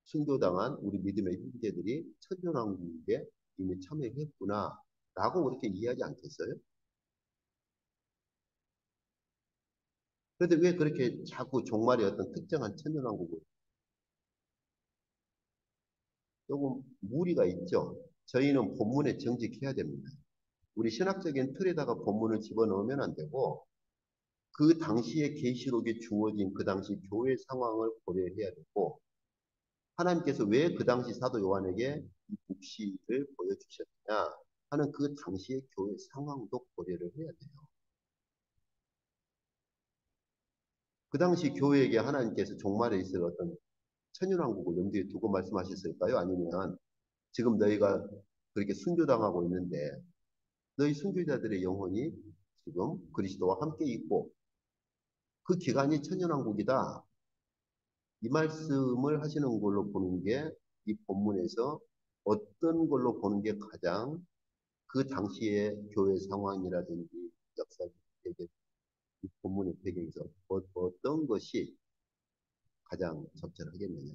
순교당한 우리 믿음의 형제들이 천년왕국에 이미 참여했구나 라고 그렇게 이해하지 않겠어요? 그런데 왜 그렇게 자꾸 종말의 어떤 특정한 천년왕국을 조금 무리가 있죠? 저희는 본문에 정직해야 됩니다. 우리 신학적인 틀에다가 본문을 집어넣으면 안 되고 그 당시에 계시록에 주어진 그 당시 교회 상황을 고려해야 되고 하나님께서 왜 그 당시 사도 요한에게 이 묵시를 보여주셨느냐 하는 그 당시의 교회 상황도 고려를 해야 돼요. 그 당시 교회에게 하나님께서 종말에 있을 어떤 천연왕국을 염두에 두고 말씀하셨을까요? 아니면 지금 너희가 그렇게 순교당하고 있는데 너희 순교자들의 영혼이 지금 그리스도와 함께 있고 그 기간이 천년왕국이다. 이 말씀을 하시는 걸로 보는 게 이 본문에서 어떤 걸로 보는 게 가장 그 당시의 교회 상황이라든지 역사적 배경, 이 본문의 배경에서 어떤 것이 가장 적절하겠느냐.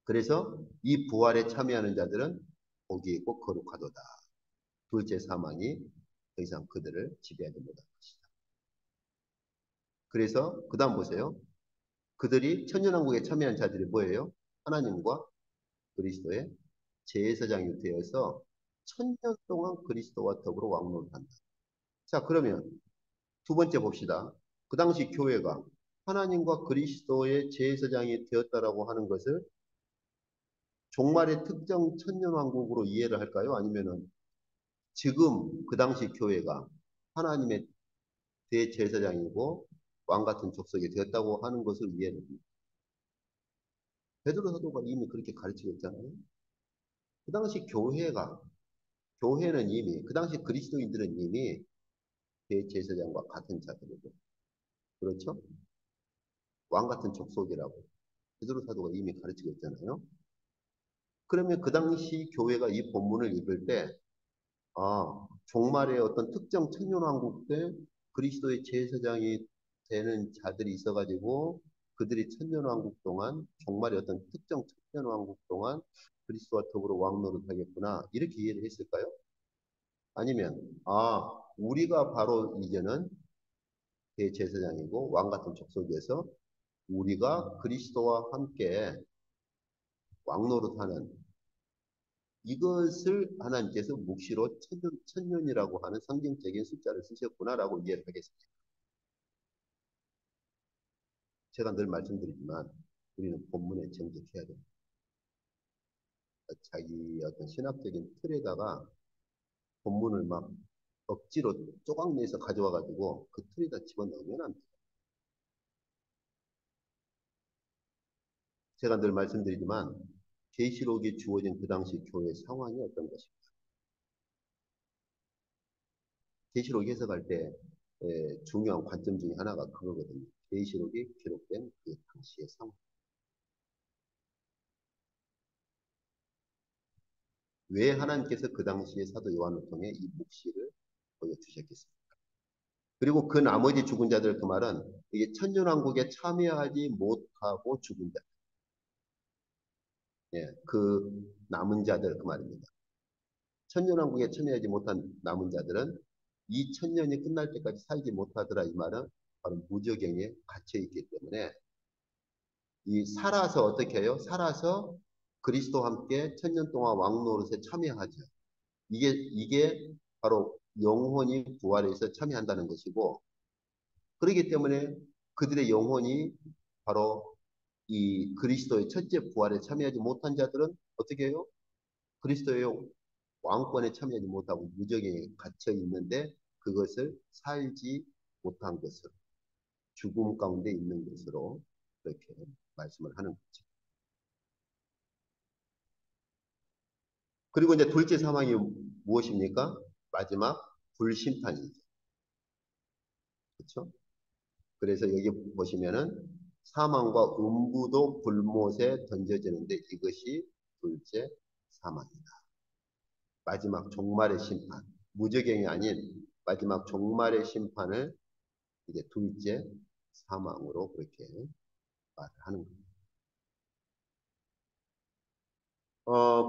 그래서 이 부활에 참여하는 자들은 복이 있고 거룩하도다. 둘째 사망이 더 이상 그들을 지배하지 못할 것이다. 그래서 그 다음 보세요. 그들이 천년왕국에 참여한 자들이 뭐예요? 하나님과 그리스도의 제사장이 되어서 천년 동안 그리스도와 더불어 왕노를 한다. 자, 그러면 두 번째 봅시다. 그 당시 교회가 하나님과 그리스도의 제사장이 되었다라고 하는 것을 종말의 특정 천년왕국으로 이해를 할까요? 아니면은 지금 그 당시 교회가 하나님의 대제사장이고 왕 같은 족속이 되었다고 하는 것을 이해를 합니다. 베드로 사도가 이미 그렇게 가르치고 있잖아요. 그 당시 교회는 이미 그 당시 그리스도인들은 이미 대제사장과 같은 자들이고 그렇죠? 왕 같은 족속이라고 베드로 사도가 이미 가르치고 있잖아요. 그러면 그 당시 교회가 이 본문을 읽을 때 종말의 어떤 특정 천년왕국 때 그리스도의 제사장이 되는 자들이 있어가지고 그들이 천년왕국 동안 종말의 어떤 특정 천년왕국 동안 그리스도와 더불어 왕노릇 하겠구나 이렇게 이해를 했을까요? 아니면 우리가 바로 이제는 대제사장이고 왕 같은 족속에서 우리가 그리스도와 함께 왕노릇하는 이것을 하나님께서 묵시로 천년이라고 하는 상징적인 숫자를 쓰셨구나라고 이해를 하겠습니다. 제가 늘 말씀드리지만 우리는 본문에 정직해야 됩니다. 자기 어떤 신학적인 틀에다가 본문을 막 억지로 쪼각내서 가져와 가지고 그 틀에다 집어넣으면 안 돼요. 제가 늘 말씀드리지만 계시록이 주어진 그 당시 교회 상황이 어떤 것입니까? 계시록 해석할 때 중요한 관점 중에 하나가 그거거든요. 계시록이 기록된 그 당시의 상황. 왜 하나님께서 그 당시에 사도 요한을 통해 이 묵시를 보여주셨겠습니까? 그리고 그 나머지 죽은 자들 그 말은 이게 천년왕국에 참여하지 못하고 죽은 자, 그 남은 자들 그 말입니다. 천년왕국에 참여하지 못한 남은 자들은 이 천년이 끝날 때까지 살지 못하더라 이 말은 바로 무저갱에 갇혀 있기 때문에 이 살아서 어떻게 해요? 살아서 그리스도와 함께 천년 동안 왕노릇에 참여하죠. 이게 바로 영혼이 부활해서 참여한다는 것이고 그렇기 때문에 그들의 영혼이 바로 이 그리스도의 첫째 부활에 참여하지 못한 자들은 어떻게 해요? 그리스도의 왕권에 참여하지 못하고 무정에 갇혀 있는데 그것을 살지 못한 것으로 죽음 가운데 있는 것으로 그렇게 말씀을 하는 거죠. 그리고 이제 둘째 사망이 무엇입니까? 마지막 불심판이죠. 그렇죠? 그래서 여기 보시면은 사망과 음부도 불못에 던져지는데 이것이 둘째 사망이다. 마지막 종말의 심판. 무저갱이 아닌 마지막 종말의 심판을 이제 둘째 사망으로 그렇게 말을 하는 겁니다.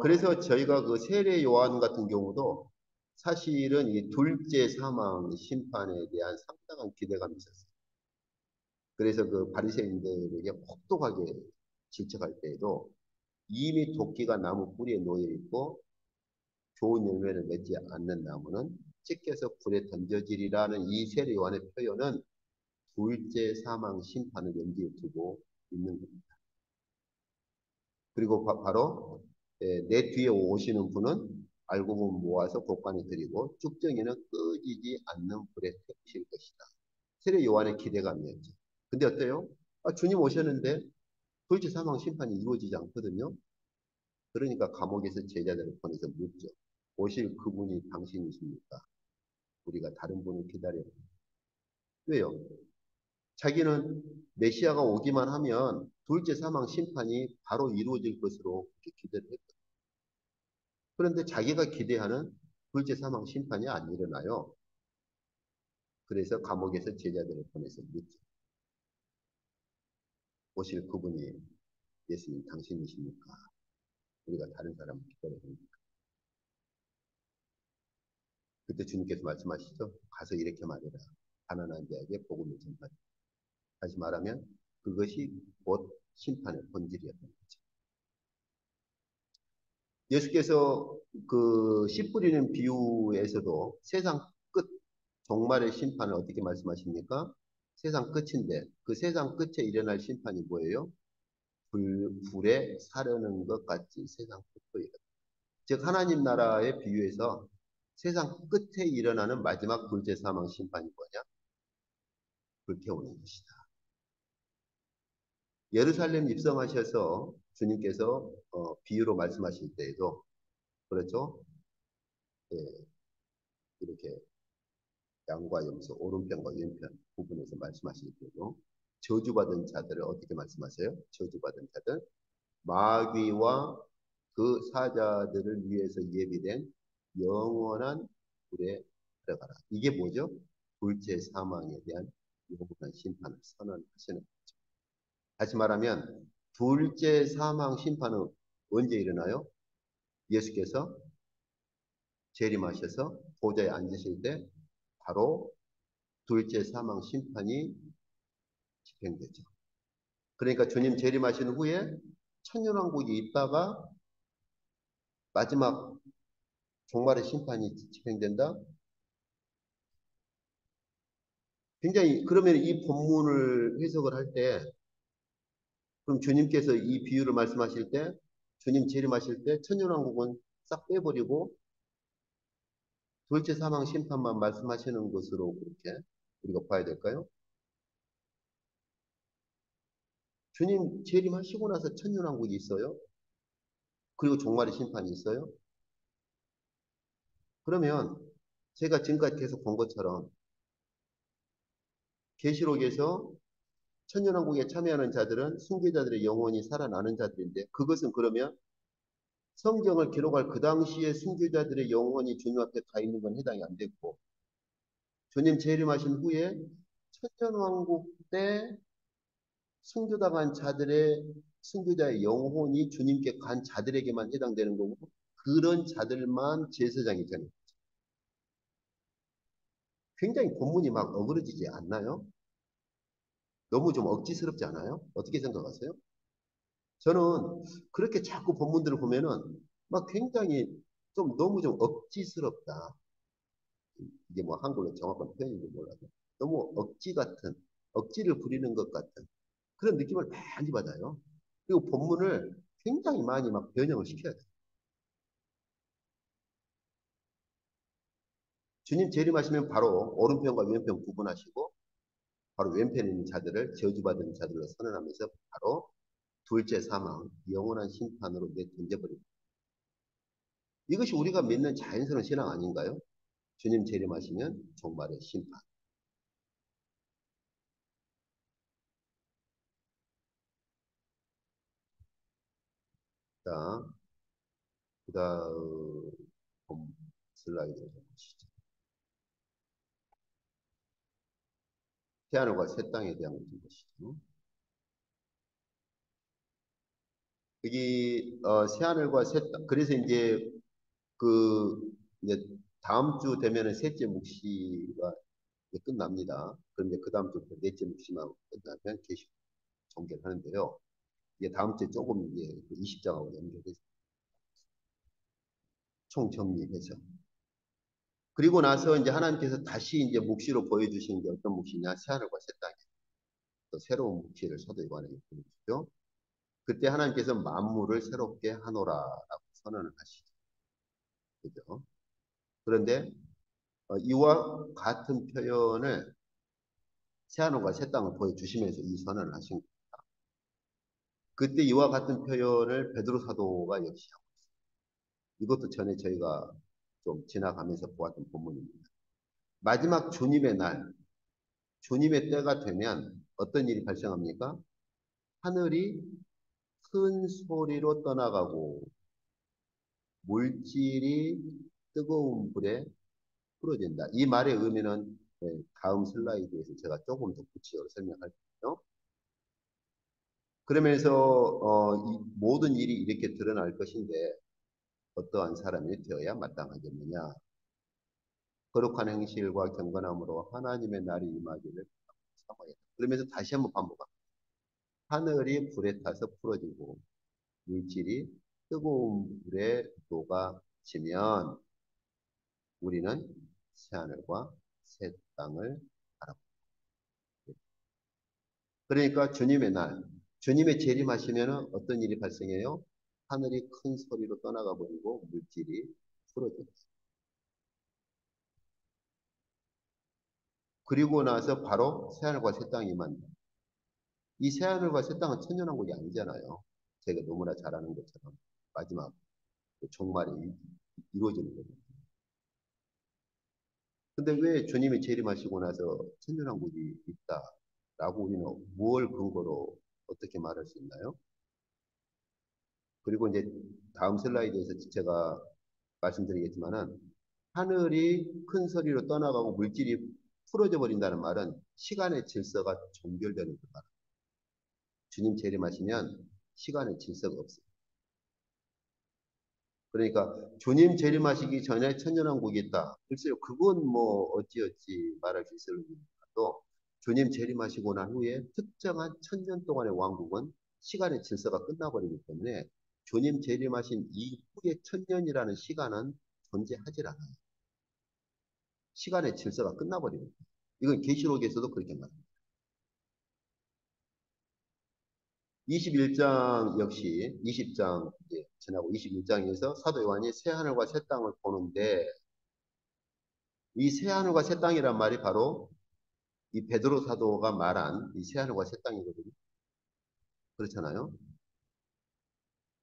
그래서 저희가 그 세례 요한 같은 경우도 사실은 이 둘째 사망 심판에 대한 상당한 기대감이 있었어요. 그래서 그 바리새인들에게 혹독하게 질책할 때에도 이미 도끼가 나무 뿌리에 놓여 있고 좋은 열매를 맺지 않는 나무는 찢겨서 불에 던져지리라는 이 세례 요한의 표현은 둘째 사망 심판을 염두에 두고 있는 겁니다. 그리고 바로 내 뒤에 오시는 분은 알고 보면 모아서 곳간에 드리고 쭉정이는 끄지지 않는 불에 태우실 것이다. 세례 요한의 기대감이었죠. 근데 어때요? 주님 오셨는데 도대체 사망 심판이 이루어지지 않거든요. 그러니까 감옥에서 제자들을 보내서 묻죠. 오실 그분이 당신이십니까? 우리가 다른 분을 기다려요. 왜요? 자기는 메시아가 오기만 하면 둘째 사망 심판이 바로 이루어질 것으로 기대를 했거든요. 그런데 자기가 기대하는 둘째 사망 심판이 안 일어나요. 그래서 감옥에서 제자들을 보내서 묻죠. 오실 그분이 예수님 당신이십니까? 우리가 다른 사람을 기다려야 됩니까? 그때 주님께서 말씀하시죠. 가서 이렇게 말해라. 가난한 자에게 복음을 전하라. 다시 말하면 그것이 곧 심판의 본질이었던 거죠. 예수께서 그 씨 뿌리는 비유에서도 세상 끝, 종말의 심판을 어떻게 말씀하십니까? 세상 끝인데 그 세상 끝에 일어날 심판이 뭐예요? 불에 사르는 것 같이 세상 끝도 일어나. 즉 하나님 나라의 비유에서 세상 끝에 일어나는 마지막 둘째 사망 심판이 뭐냐? 불태우는 것이다. 예루살렘 입성하셔서 주님께서 비유로 말씀하실 때에도 그렇죠? 예, 이렇게 양과 염소, 오른편과 왼편 부분에서 말씀하실 때도 저주받은 자들을 어떻게 말씀하세요? 저주받은 자들 마귀와 그 사자들을 위해서 예비된 영원한 불에 들어가라. 이게 뭐죠? 둘째 사망에 대한 영원한 심판을 선언하시는 거죠. 다시 말하면 둘째 사망 심판은 언제 일어나요? 예수께서 재림하셔서 보좌에 앉으실 때 바로 둘째 사망 심판이 집행되죠. 그러니까 주님 재림하신 후에 천년왕국이 있다가 마지막 종말의 심판이 집행된다? 굉장히 그러면 이 본문을 해석을 할 때 그럼 주님께서 이 비유를 말씀하실 때 주님 재림하실 때 천년왕국은 싹 빼버리고 둘째 사망 심판만 말씀하시는 것으로 그렇게 우리가 봐야 될까요? 주님 재림하시고 나서 천년왕국이 있어요. 그리고 종말의 심판이 있어요. 그러면 제가 지금까지 계속 본 것처럼 계시록에서 천년왕국에 참여하는 자들은 순교자들의 영혼이 살아나는 자들인데 그것은 그러면 성경을 기록할 그 당시에 순교자들의 영혼이 주님 앞에 가 있는 건 해당이 안 됐고 주님 재림하신 후에 천년왕국 때 순교당한 자들의 순교자의 영혼이 주님께 간 자들에게만 해당되는 거고 그런 자들만 제사장이 되는 굉장히 본문이 막 어그러지지 않나요? 너무 좀 억지스럽지 않아요? 어떻게 생각하세요? 저는 그렇게 자꾸 본문들을 보면은 막 굉장히 좀 너무 좀 억지스럽다. 이게 뭐 한글로 정확한 표현인지 몰라도 너무 억지 같은, 억지를 부리는 것 같은 그런 느낌을 많이 받아요. 그리고 본문을 굉장히 많이 막 변형을 시켜야 돼요. 주님 재림하시면 바로 오른편과 왼편 구분하시고 바로 왼편에 있는 자들을 저주받은 자들로 선언하면서 바로 둘째 사망, 영원한 심판으로 내던져버립니다. 이것이 우리가 믿는 자연스러운 신앙 아닌가요? 주님 재림하시면 종말의 심판. 자, 그 다음 슬라이드를 좀 보시죠. 태하늘과 새 땅에 대한 것좀 보시죠. 여기 새하늘과 새 땅. 그래서 그 이제 다음 주 되면은 셋째 묵시가 이제 끝납니다. 그런데 그 다음 주부터 넷째 묵시만 끝나면 계시 종결 하는데요. 이게 다음 주에 조금 이제 20장하고 연결해서 총정리해서 그리고 나서 이제 하나님께서 다시 이제 묵시로 보여주시는 게 어떤 묵시냐? 새하늘과 새 땅에 또 새로운 묵시를 사도 요한에게 보여주죠. 그때 하나님께서 만물을 새롭게 하노라라고 선언을 하시죠. 그죠? 그런데 이와 같은 표현을 새하늘과 새 땅을 보여주시면서 이 선언을 하신 거예요. 그때 이와 같은 표현을 베드로 사도가 역시 하고 있어요. 이것도 전에 저희가 좀 지나가면서 보았던 본문입니다. 마지막 주님의 날, 주님의 때가 되면 어떤 일이 발생합니까? 하늘이 큰 소리로 떠나가고 물질이 뜨거운 불에 풀어진다. 이 말의 의미는 다음 슬라이드에서 제가 조금 더 구체적으로 설명할게요. 그러면서 이 모든 일이 이렇게 드러날 것인데 어떠한 사람이 되어야 마땅하겠느냐. 거룩한 행실과 경건함으로 하나님의 날이 임하기를 사모했다. 그러면서 다시 한번 반복합니다. 하늘이 불에 타서 풀어지고 물질이 뜨거운 물에 녹아지면 우리는 새하늘과 새 땅을 바라봅니다. 그러니까 주님의 날, 주님의 재림하시면 어떤 일이 발생해요? 하늘이 큰 소리로 떠나가 버리고 물질이 풀어져요. 그리고 나서 바로 새하늘과 새 땅이 임한다. 이 새하늘과 새 땅은 천년왕국이 아니잖아요. 제가 너무나 잘 아는 것처럼 마지막 그 종말이 이루어지는 거죠. 근데 왜 주님이 재림하시고 나서 천년왕국이 있다라고 우리는 무엇 근거로 어떻게 말할 수 있나요? 그리고 이제 다음 슬라이드에서 제가 말씀드리겠지만은 하늘이 큰 소리로 떠나가고 물질이 풀어져 버린다는 말은 시간의 질서가 종결되는 그 말. 주님 재림하시면 시간의 질서가 없어요. 그러니까 주님 재림하시기 전에 천년왕국이 있다. 글쎄요, 그건 뭐 어찌어찌 말할 수 있을지 몰라도 주님 재림하시고 난 후에 특정한 천년 동안의 왕국은 시간의 질서가 끝나버리기 때문에 주님 재림하신 이후의 천년이라는 시간은 존재하질 않아요. 시간의 질서가 끝나버립니다. 이건 계시록에서도 그렇게 말합니다. 21장 역시 20장 이제 지나고 21장에서 사도 요한이 새 하늘과 새 땅을 보는데 이 새 하늘과 새 땅이란 말이 바로 이 베드로 사도가 말한 이 새 하늘과 새 땅이거든요. 그렇잖아요.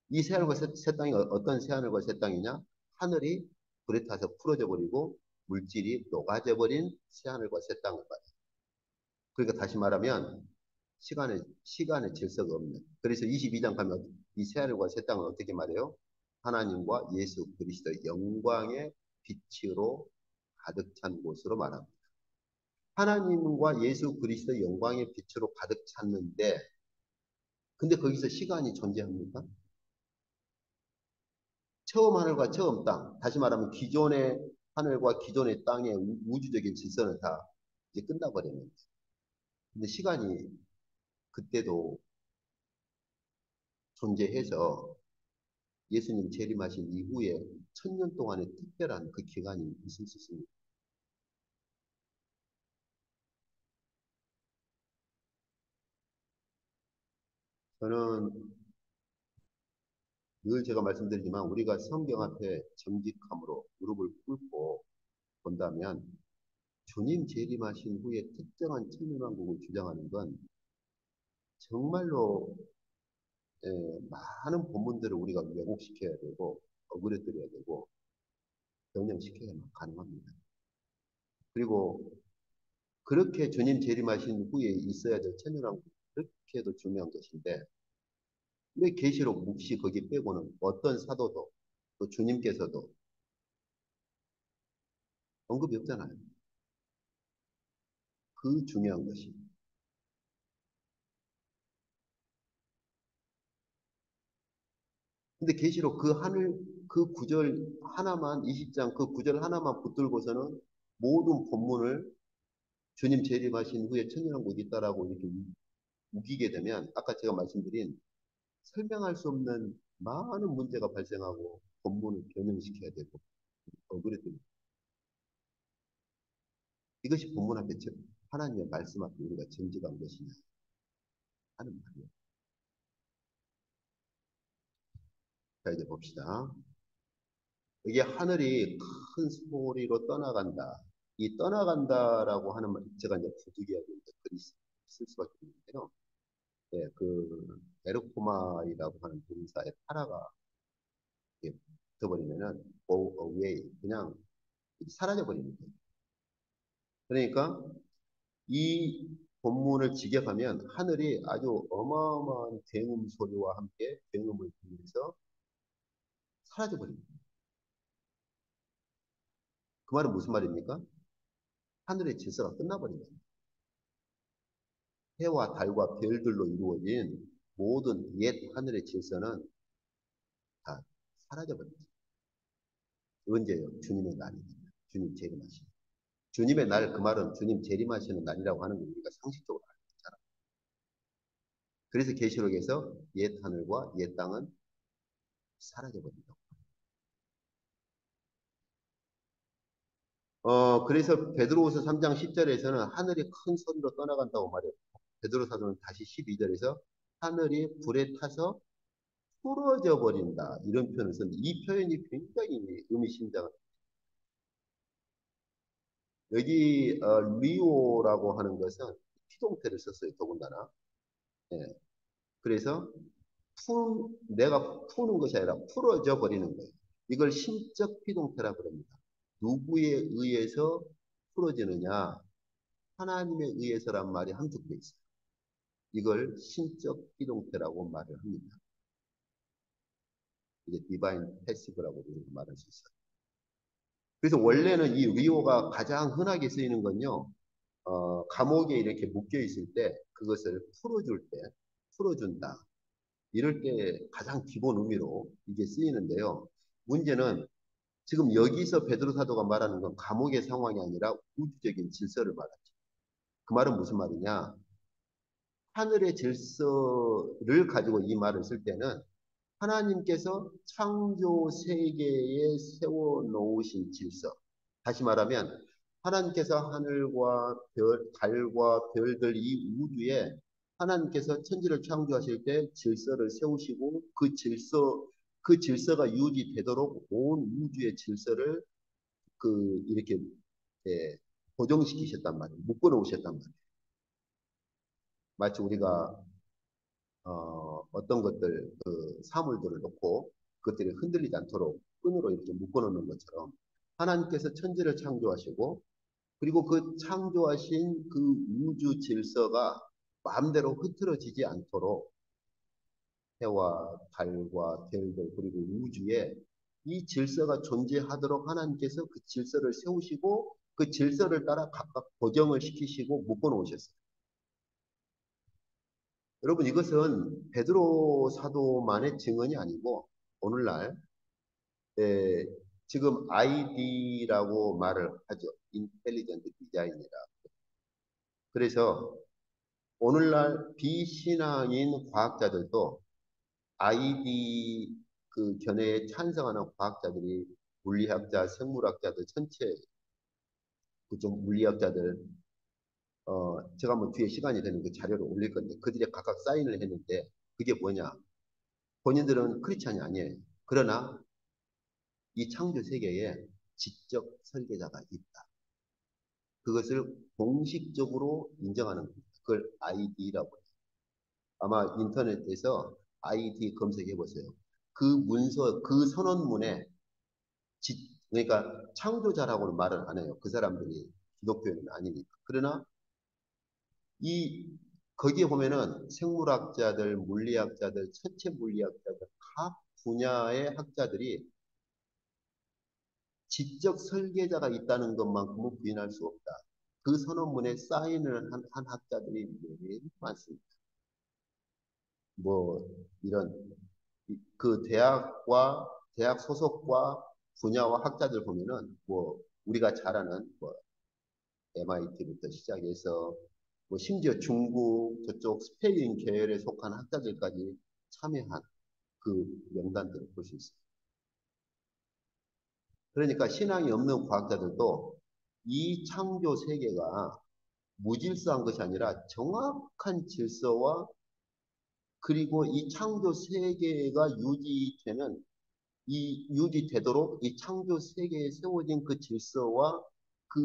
이 새 하늘과 새 땅이 어떤 새 하늘과 새 땅이냐? 하늘이 불에 타서 풀어져 버리고 물질이 녹아져 버린 새 하늘과 새 땅을 말해요. 그러니까 다시 말하면 시간의 질서가 없는. 그래서 22장 가면 이 새 하늘과 새 땅을 어떻게 말해요? 하나님과 예수 그리스도의 영광의 빛으로 가득 찬 곳으로 말합니다. 하나님과 예수 그리스도의 영광의 빛으로 가득 찼는데, 근데 거기서 시간이 존재합니까? 처음 하늘과 처음 땅, 다시 말하면 기존의 하늘과 기존의 땅의 우주적인 질서는 다 이제 끝나버리는 거죠. 근데 시간이 그때도 존재해서 예수님 재림하신 이후에 천년 동안의 특별한 그 기간이 있을 수 있습니다. 저는 늘 제가 말씀드리지만 우리가 성경 앞에 정직함으로 무릎을 꿇고 본다면 주님 재림하신 후에 특정한 천년왕국을 주장하는 건 정말로 많은 본문들을 우리가 왜곡시켜야 되고 어그러뜨려야 되고 변형시켜야 가능합니다. 그리고 그렇게 주님 재림하신 후에 있어야 될 천년왕국 그렇게도 중요한 것인데 왜 계시록 묵시 거기 빼고는 어떤 사도도 또 주님께서도 언급이 없잖아요. 그 중요한 것이. 근데 계시록 그 하늘 그 구절 하나만 20장 그 구절 하나만 붙들고서는 모든 본문을 주님 재림하신 후에 천년왕국이 있다라고 이렇게 우기게 되면 아까 제가 말씀드린 설명할 수 없는 많은 문제가 발생하고 본문을 변형시켜야 되고 그랬더니 이것이 본문 앞에 하나님의 말씀 앞에 우리가 정직한 것이냐 하는 말이에요. 자 이제 봅시다. 이게 하늘이 큰 소리로 떠나간다. 이 떠나간다라고 하는 말 제가 이제 부득이하게 글이 쓸 수밖에 없는데요. 네, 그 에르코마이라고 하는 동사의 파라가 붙어버리면은 go away 그냥 사라져 버리는 거예요. 그러니까 이 본문을 직역하면 하늘이 아주 어마어마한 굉음 소리와 함께 굉음을 부리면서 사라져버립니다. 그 말은 무슨 말입니까? 하늘의 질서가 끝나버린 겁니다. 해와 달과 별들로 이루어진 모든 옛 하늘의 질서는 다 사라져버립니다. 언제요? 주님의 날입니다. 주님 재림하시는. 주님의 날, 그 말은 주님 재림하시는 날이라고 하는 걸 우리가 상식적으로 알고 있잖아. 그래서 계시록에서 옛 하늘과 옛 땅은 사라져버린다. 그래서 베드로후서 3장 10절에서는 하늘이 큰 소리로 떠나간다고 말해요. 베드로사도는 다시 12절에서 하늘이 불에 타서 풀어져 버린다. 이런 표현을 쓰는데 이 표현이 굉장히 의미심장한. 여기 리오라고 하는 것은 피동태를 썼어요. 더군다나. 예. 그래서 내가 푸는 것이 아니라 풀어져 버리는 거예요. 이걸 심적 피동태라고 합니다. 누구에 의해서 풀어지느냐? 하나님에 의해서란 말이 한두 개 있어요. 이걸 신적 피동태라고 말을 합니다. 이게 디바인 패시브라고 말할 수 있어요. 그래서 원래는 이 리오가 가장 흔하게 쓰이는 건요, 감옥에 이렇게 묶여 있을 때 그것을 풀어줄 때, 풀어준다. 이럴 때 가장 기본 의미로 이게 쓰이는데요. 문제는 지금 여기서 베드로 사도가 말하는 건 감옥의 상황이 아니라 우주적인 질서를 말하죠. 그 말은 무슨 말이냐? 하늘의 질서를 가지고 이 말을 쓸 때는 하나님께서 창조 세계에 세워 놓으신 질서. 다시 말하면 하나님께서 하늘과 달과 별들 이 우주에 하나님께서 천지를 창조하실 때 질서를 세우시고 그 질서가 유지되도록 온 우주의 질서를 이렇게 예, 고정시키셨단 말이에요. 묶어 놓으셨단 말이에요. 마치 우리가 어떤 것들, 사물들을 놓고 그것들이 흔들리지 않도록 끈으로 이렇게 묶어 놓는 것처럼 하나님께서 천지를 창조하시고 그리고 그 창조하신 그 우주 질서가 마음대로 흐트러지지 않도록 해와 달과 별들 그리고 우주에 이 질서가 존재하도록 하나님께서 그 질서를 세우시고 그 질서를 따라 각각 고정을 시키시고 묶어 놓으셨어요. 여러분 이것은 베드로 사도만의 증언이 아니고 오늘날 에, 지금 ID라고 말을 하죠. 인텔리전트 디자인이라. 그래서 오늘날 비신앙인 과학자들도 ID 그 견해에 찬성하는 과학자들이 물리학자, 생물학자들 전체 그쪽 물리학자들 제가 뭐 뒤에 시간이 되는 그 자료를 올릴 건데 그들이 각각 사인을 했는데 그게 뭐냐? 본인들은 크리스찬이 아니에요. 그러나 이 창조 세계에 지적 설계자가 있다. 그것을 공식적으로 인정하는 겁니다. 그걸 ID라고 해요. 아마 인터넷에서 ID 검색해 보세요. 그 문서, 그 선언문에 그러니까 창조자라고는 말을 안 해요. 그 사람들이 기독교인은 아니니까. 그러나 이 거기에 보면은 생물학자들, 물리학자들, 천체 물리학자들 각 분야의 학자들이 지적 설계자가 있다는 것만큼은 부인할 수 없다. 그 선언문에 사인을 한 학자들이 매우 많습니다. 뭐 이런 그 대학 소속과 분야와 학자들 보면은 뭐 우리가 잘 아는 뭐 MIT부터 시작해서 뭐 심지어 중국 저쪽 스페인 계열에 속한 학자들까지 참여한 그 명단들을 볼 수 있습니다. 그러니까 신앙이 없는 과학자들도 이 창조 세계가 무질서한 것이 아니라 정확한 질서와 그리고 이 창조 세계가 유지되도록 이 창조 세계에 세워진 그 질서와 그,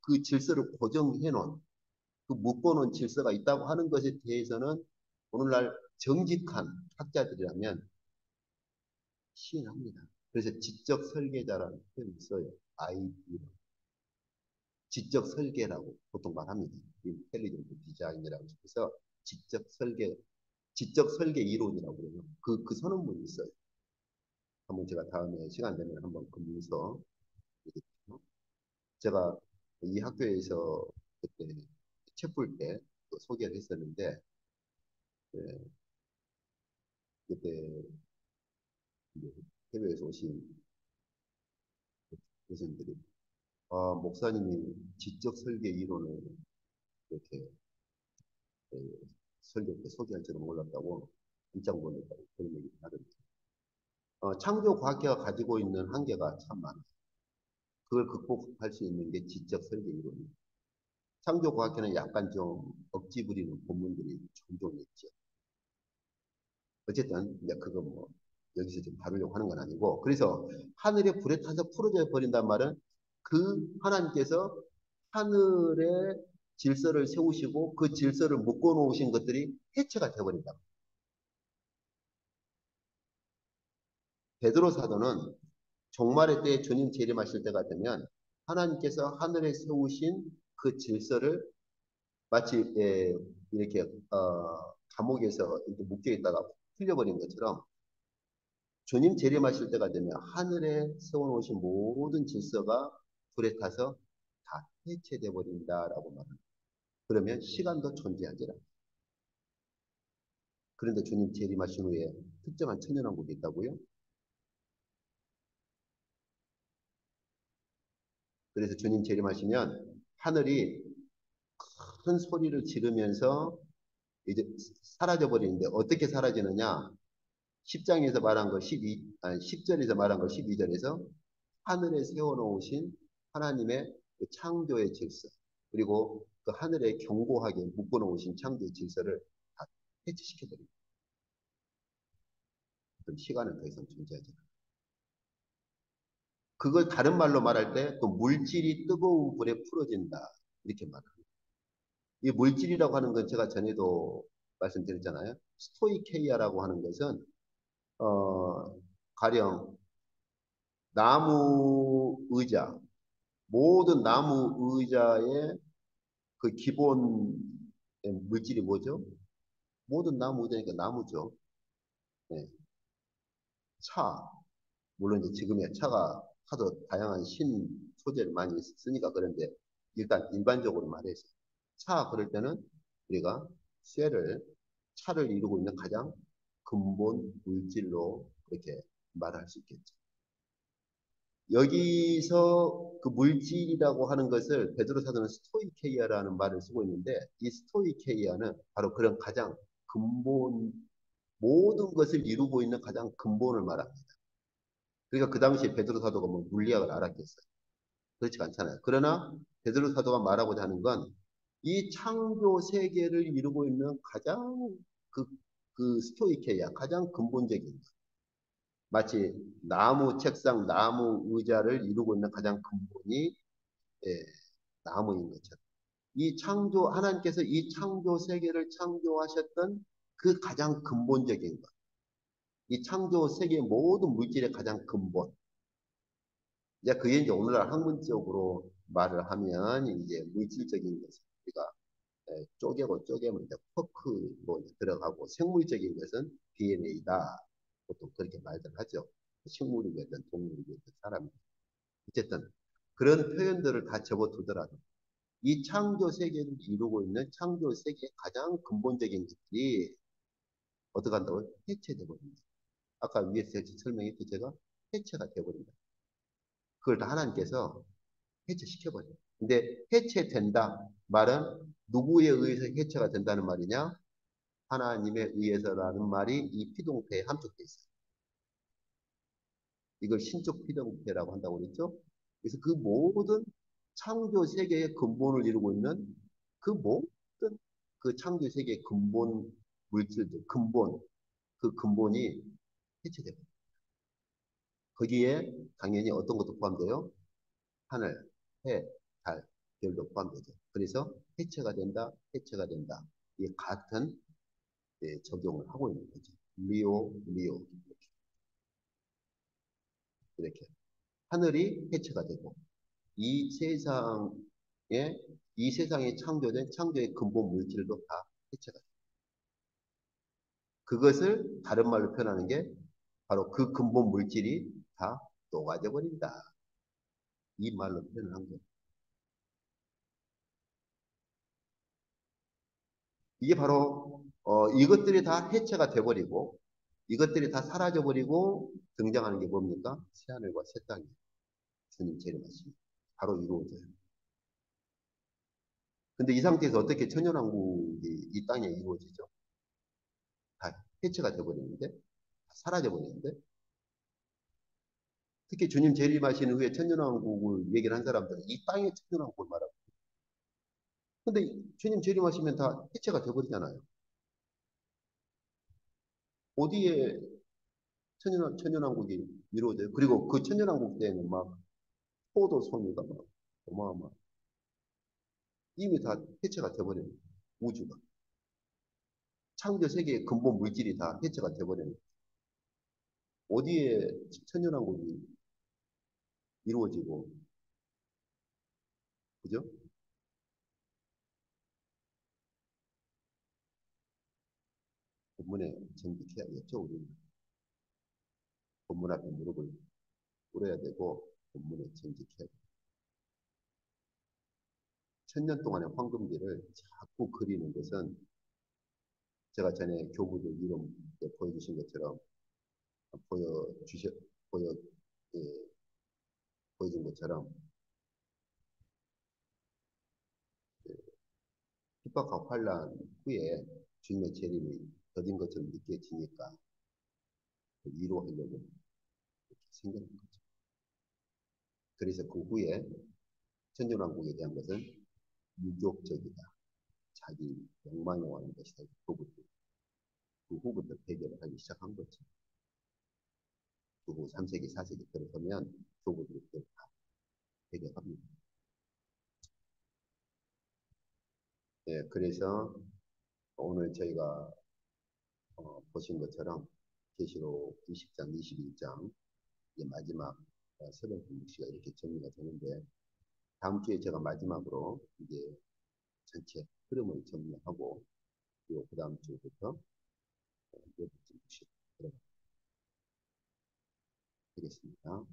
그 질서를 고정해 놓은 그 묶어놓은 질서가 있다고 하는 것에 대해서는 오늘날 정직한 학자들이라면 시인합니다. 그래서 지적 설계자라는 표현을 써요. 아이디. 지적 설계라고 보통 말합니다. 인텔리전트 디자인이라고 해서 지적 설계, 지적 설계 이론이라고 그래요. 그 선언문이 있어요. 한번 제가 다음에 시간 되면 한번 그 문서 얘기해요. 제가 이 학교에서 그때 책 볼 때 소개를 했었는데 예, 그때 이제 해외에서 오신 교수님들이 목사님이 지적 설계 이론을 이렇게 예, 설교 때 소개할 줄은 몰랐다고 깜짝 놀랐다고 그런 얘기를 하던데 창조 과학계가 가지고 있는 한계가 참 많아요. 그걸 극복할 수 있는 게 지적 설계 이론이에요. 창조 과학계는 약간 좀 억지 부리는 본문들이 종종 있죠. 어쨌든 이제 그거 뭐 여기서 좀 다루려고 하는 건 아니고 그래서 하늘에 불에 타서 풀어져 버린단 말은 그 하나님께서 하늘에 질서를 세우시고 그 질서를 묶어 놓으신 것들이 해체가 되어버린다. 베드로 사도는 종말의 때에 주님 재림하실 때가 되면 하나님께서 하늘에 세우신 그 질서를 마치 이렇게 감옥에서 이렇게 묶여 있다가 풀려버린 것처럼 주님 재림하실 때가 되면 하늘에 세워놓으신 모든 질서가 불에 타서 다 해체돼 버린다라고 말합니다. 그러면 시간도 존재하지 않아요. 그런데 주님 재림하신 후에 특정한 천년왕국이 있다고요? 그래서 주님 재림하시면 하늘이 큰 소리를 지르면서 이제 사라져 버리는데 어떻게 사라지느냐? 10장에서 말한 거 10절에서 말한 거 12절에서 하늘에 세워놓으신 하나님의 그 창조의 질서 그리고 그 하늘에 견고하게 묶어놓으신 창조의 질서를 다 해체시켜버립니다. 그럼 시간은 더 이상 존재하지 않아요. 그걸 다른 말로 말할 때 또 물질이 뜨거운 불에 풀어진다 이렇게 말합니다. 이 물질이라고 하는 건 제가 전에도 말씀드렸잖아요. 스토이케이아라고 하는 것은 가령 나무 의자 모든 나무 의자의 그 기본 물질이 뭐죠? 모든 나무 의자니까 나무죠. 네. 차 물론 이제 지금의 차가 하도 다양한 신 소재를 많이 쓰니까 그런데 일단 일반적으로 말해서 차 그럴 때는 우리가 쇠를 차를 이루고 있는 가장 근본 물질로 그렇게 말할 수 있겠죠. 여기서 그 물질이라고 하는 것을 베드로 사도는 스토이케이아라는 말을 쓰고 있는데 이 스토이케이아는 바로 그런 가장 근본 모든 것을 이루고 있는 가장 근본을 말합니다. 그러니까 그 당시에 베드로 사도가 뭐 물리학을 알았겠어요. 그렇지 않잖아요. 그러나 베드로 사도가 말하고자 하는 건 이 창조 세계를 이루고 있는 가장 그, 그 스토이케이아 가장 근본적인 것. 마치 나무 책상, 나무 의자를 이루고 있는 가장 근본이 예, 나무인 것처럼. 이 창조, 하나님께서 이 창조 세계를 창조하셨던 그 가장 근본적인 것. 이 창조 세계의 모든 물질의 가장 근본. 이제 그게 이제 오늘날 학문적으로 말을 하면 이제 물질적인 것을 우리가 쪼개고 쪼개면 이제 쿼크로 들어가고 생물적인 것은 DNA다. 보통 그렇게 말들 하죠. 식물이든 동물이든 사람이. 어쨌든 그런 표현들을 다 접어두더라도 이 창조 세계를 이루고 있는 창조 세계의 가장 근본적인 것들이 어떻게 한다고 해체돼 버립니다. 아까 위에서 설명했듯이 제가 해체가 되어버린다. 그걸 다 하나님께서 해체시켜버려요. 근데 해체된다 말은 누구에 의해서 해체가 된다는 말이냐? 하나님에 의해서라는 말이 이 피동태에 함축되어 있어요. 이걸 신적 피동태라고 한다고 그랬죠? 그래서 그 모든 창조 세계의 근본을 이루고 있는 그 모든 그 창조 세계의 근본 물질들, 근본, 그 근본이 해체됩니다. 거기에 당연히 어떤 것도 포함돼요? 하늘, 해, 달, 별도 포함되죠. 그래서 해체가 된다, 해체가 된다. 이 같은 적용을 하고 있는 거죠. 리오, 리오. 이렇게. 하늘이 해체가 되고, 이 세상에 이 세상에 창조된 창조의 근본 물질도 다 해체가 돼요. 그것을 다른 말로 표현하는 게 바로 그 근본 물질이 다 녹아져 버린다. 이 말로 표현을 한 거예요. 이게 바로 이것들이 다 해체가 돼버리고 이것들이 다 사라져버리고 등장하는 게 뭡니까? 새하늘과 새 땅이 주님 재림하십니다. 바로 이루어져요. 근데 이 상태에서 어떻게 천연왕국이 이 땅에 이루어지죠? 다 해체가 돼버리는데, 다 사라져버리는데, 특히 주님 재림하신 후에 천연왕국을 얘기를 한 사람들은 이 땅의 천연왕국을 말하고. 근데 주님 재림하시면 다 해체가 돼버리잖아요. 어디에 천연왕국이 이루어져요? 그리고 그 천연왕국 때에는 막 포도 송이가 막 어마어마 이미 다 해체가 돼버리는 거예요. 우주가. 창조 세계의 근본 물질이 다 해체가 돼버리는 거예요. 어디에 천연왕국이 이루어지고, 그죠? 본문에 정직해야겠죠, 우리는. 본문 앞에 무릎을 꿇어야 되고, 본문에 정직해야 돼요. 천년 동안의 황금기를 자꾸 그리는 것은 제가 전에 교부들 이름 보여주신 것처럼 보여주셔, 보여, 예, 보여준 것처럼 핍박과 환란 후에 주님의 재림이 더딘 것처럼 느껴지니까 위로하려고 이렇게 생겨난 거죠. 그래서 그 후에 천년왕국에 대한 것은 유격적이다. 자기 욕망에 원하는 것이다. 그 후부터 배교를 하기 시작한 거죠. 그 후 3세기, 4세기 들어서면 교부들이 다 배교합니다. 예, 그래서 오늘 저희가 보신 것처럼 계시록 20장, 21장 마지막 새벽 공시가 이렇게 정리가 되는데 다음 주에 제가 마지막으로 이제 전체 흐름을 정리하고 그리고 그 다음 주부터 네 번째 공시 들어가겠습니다.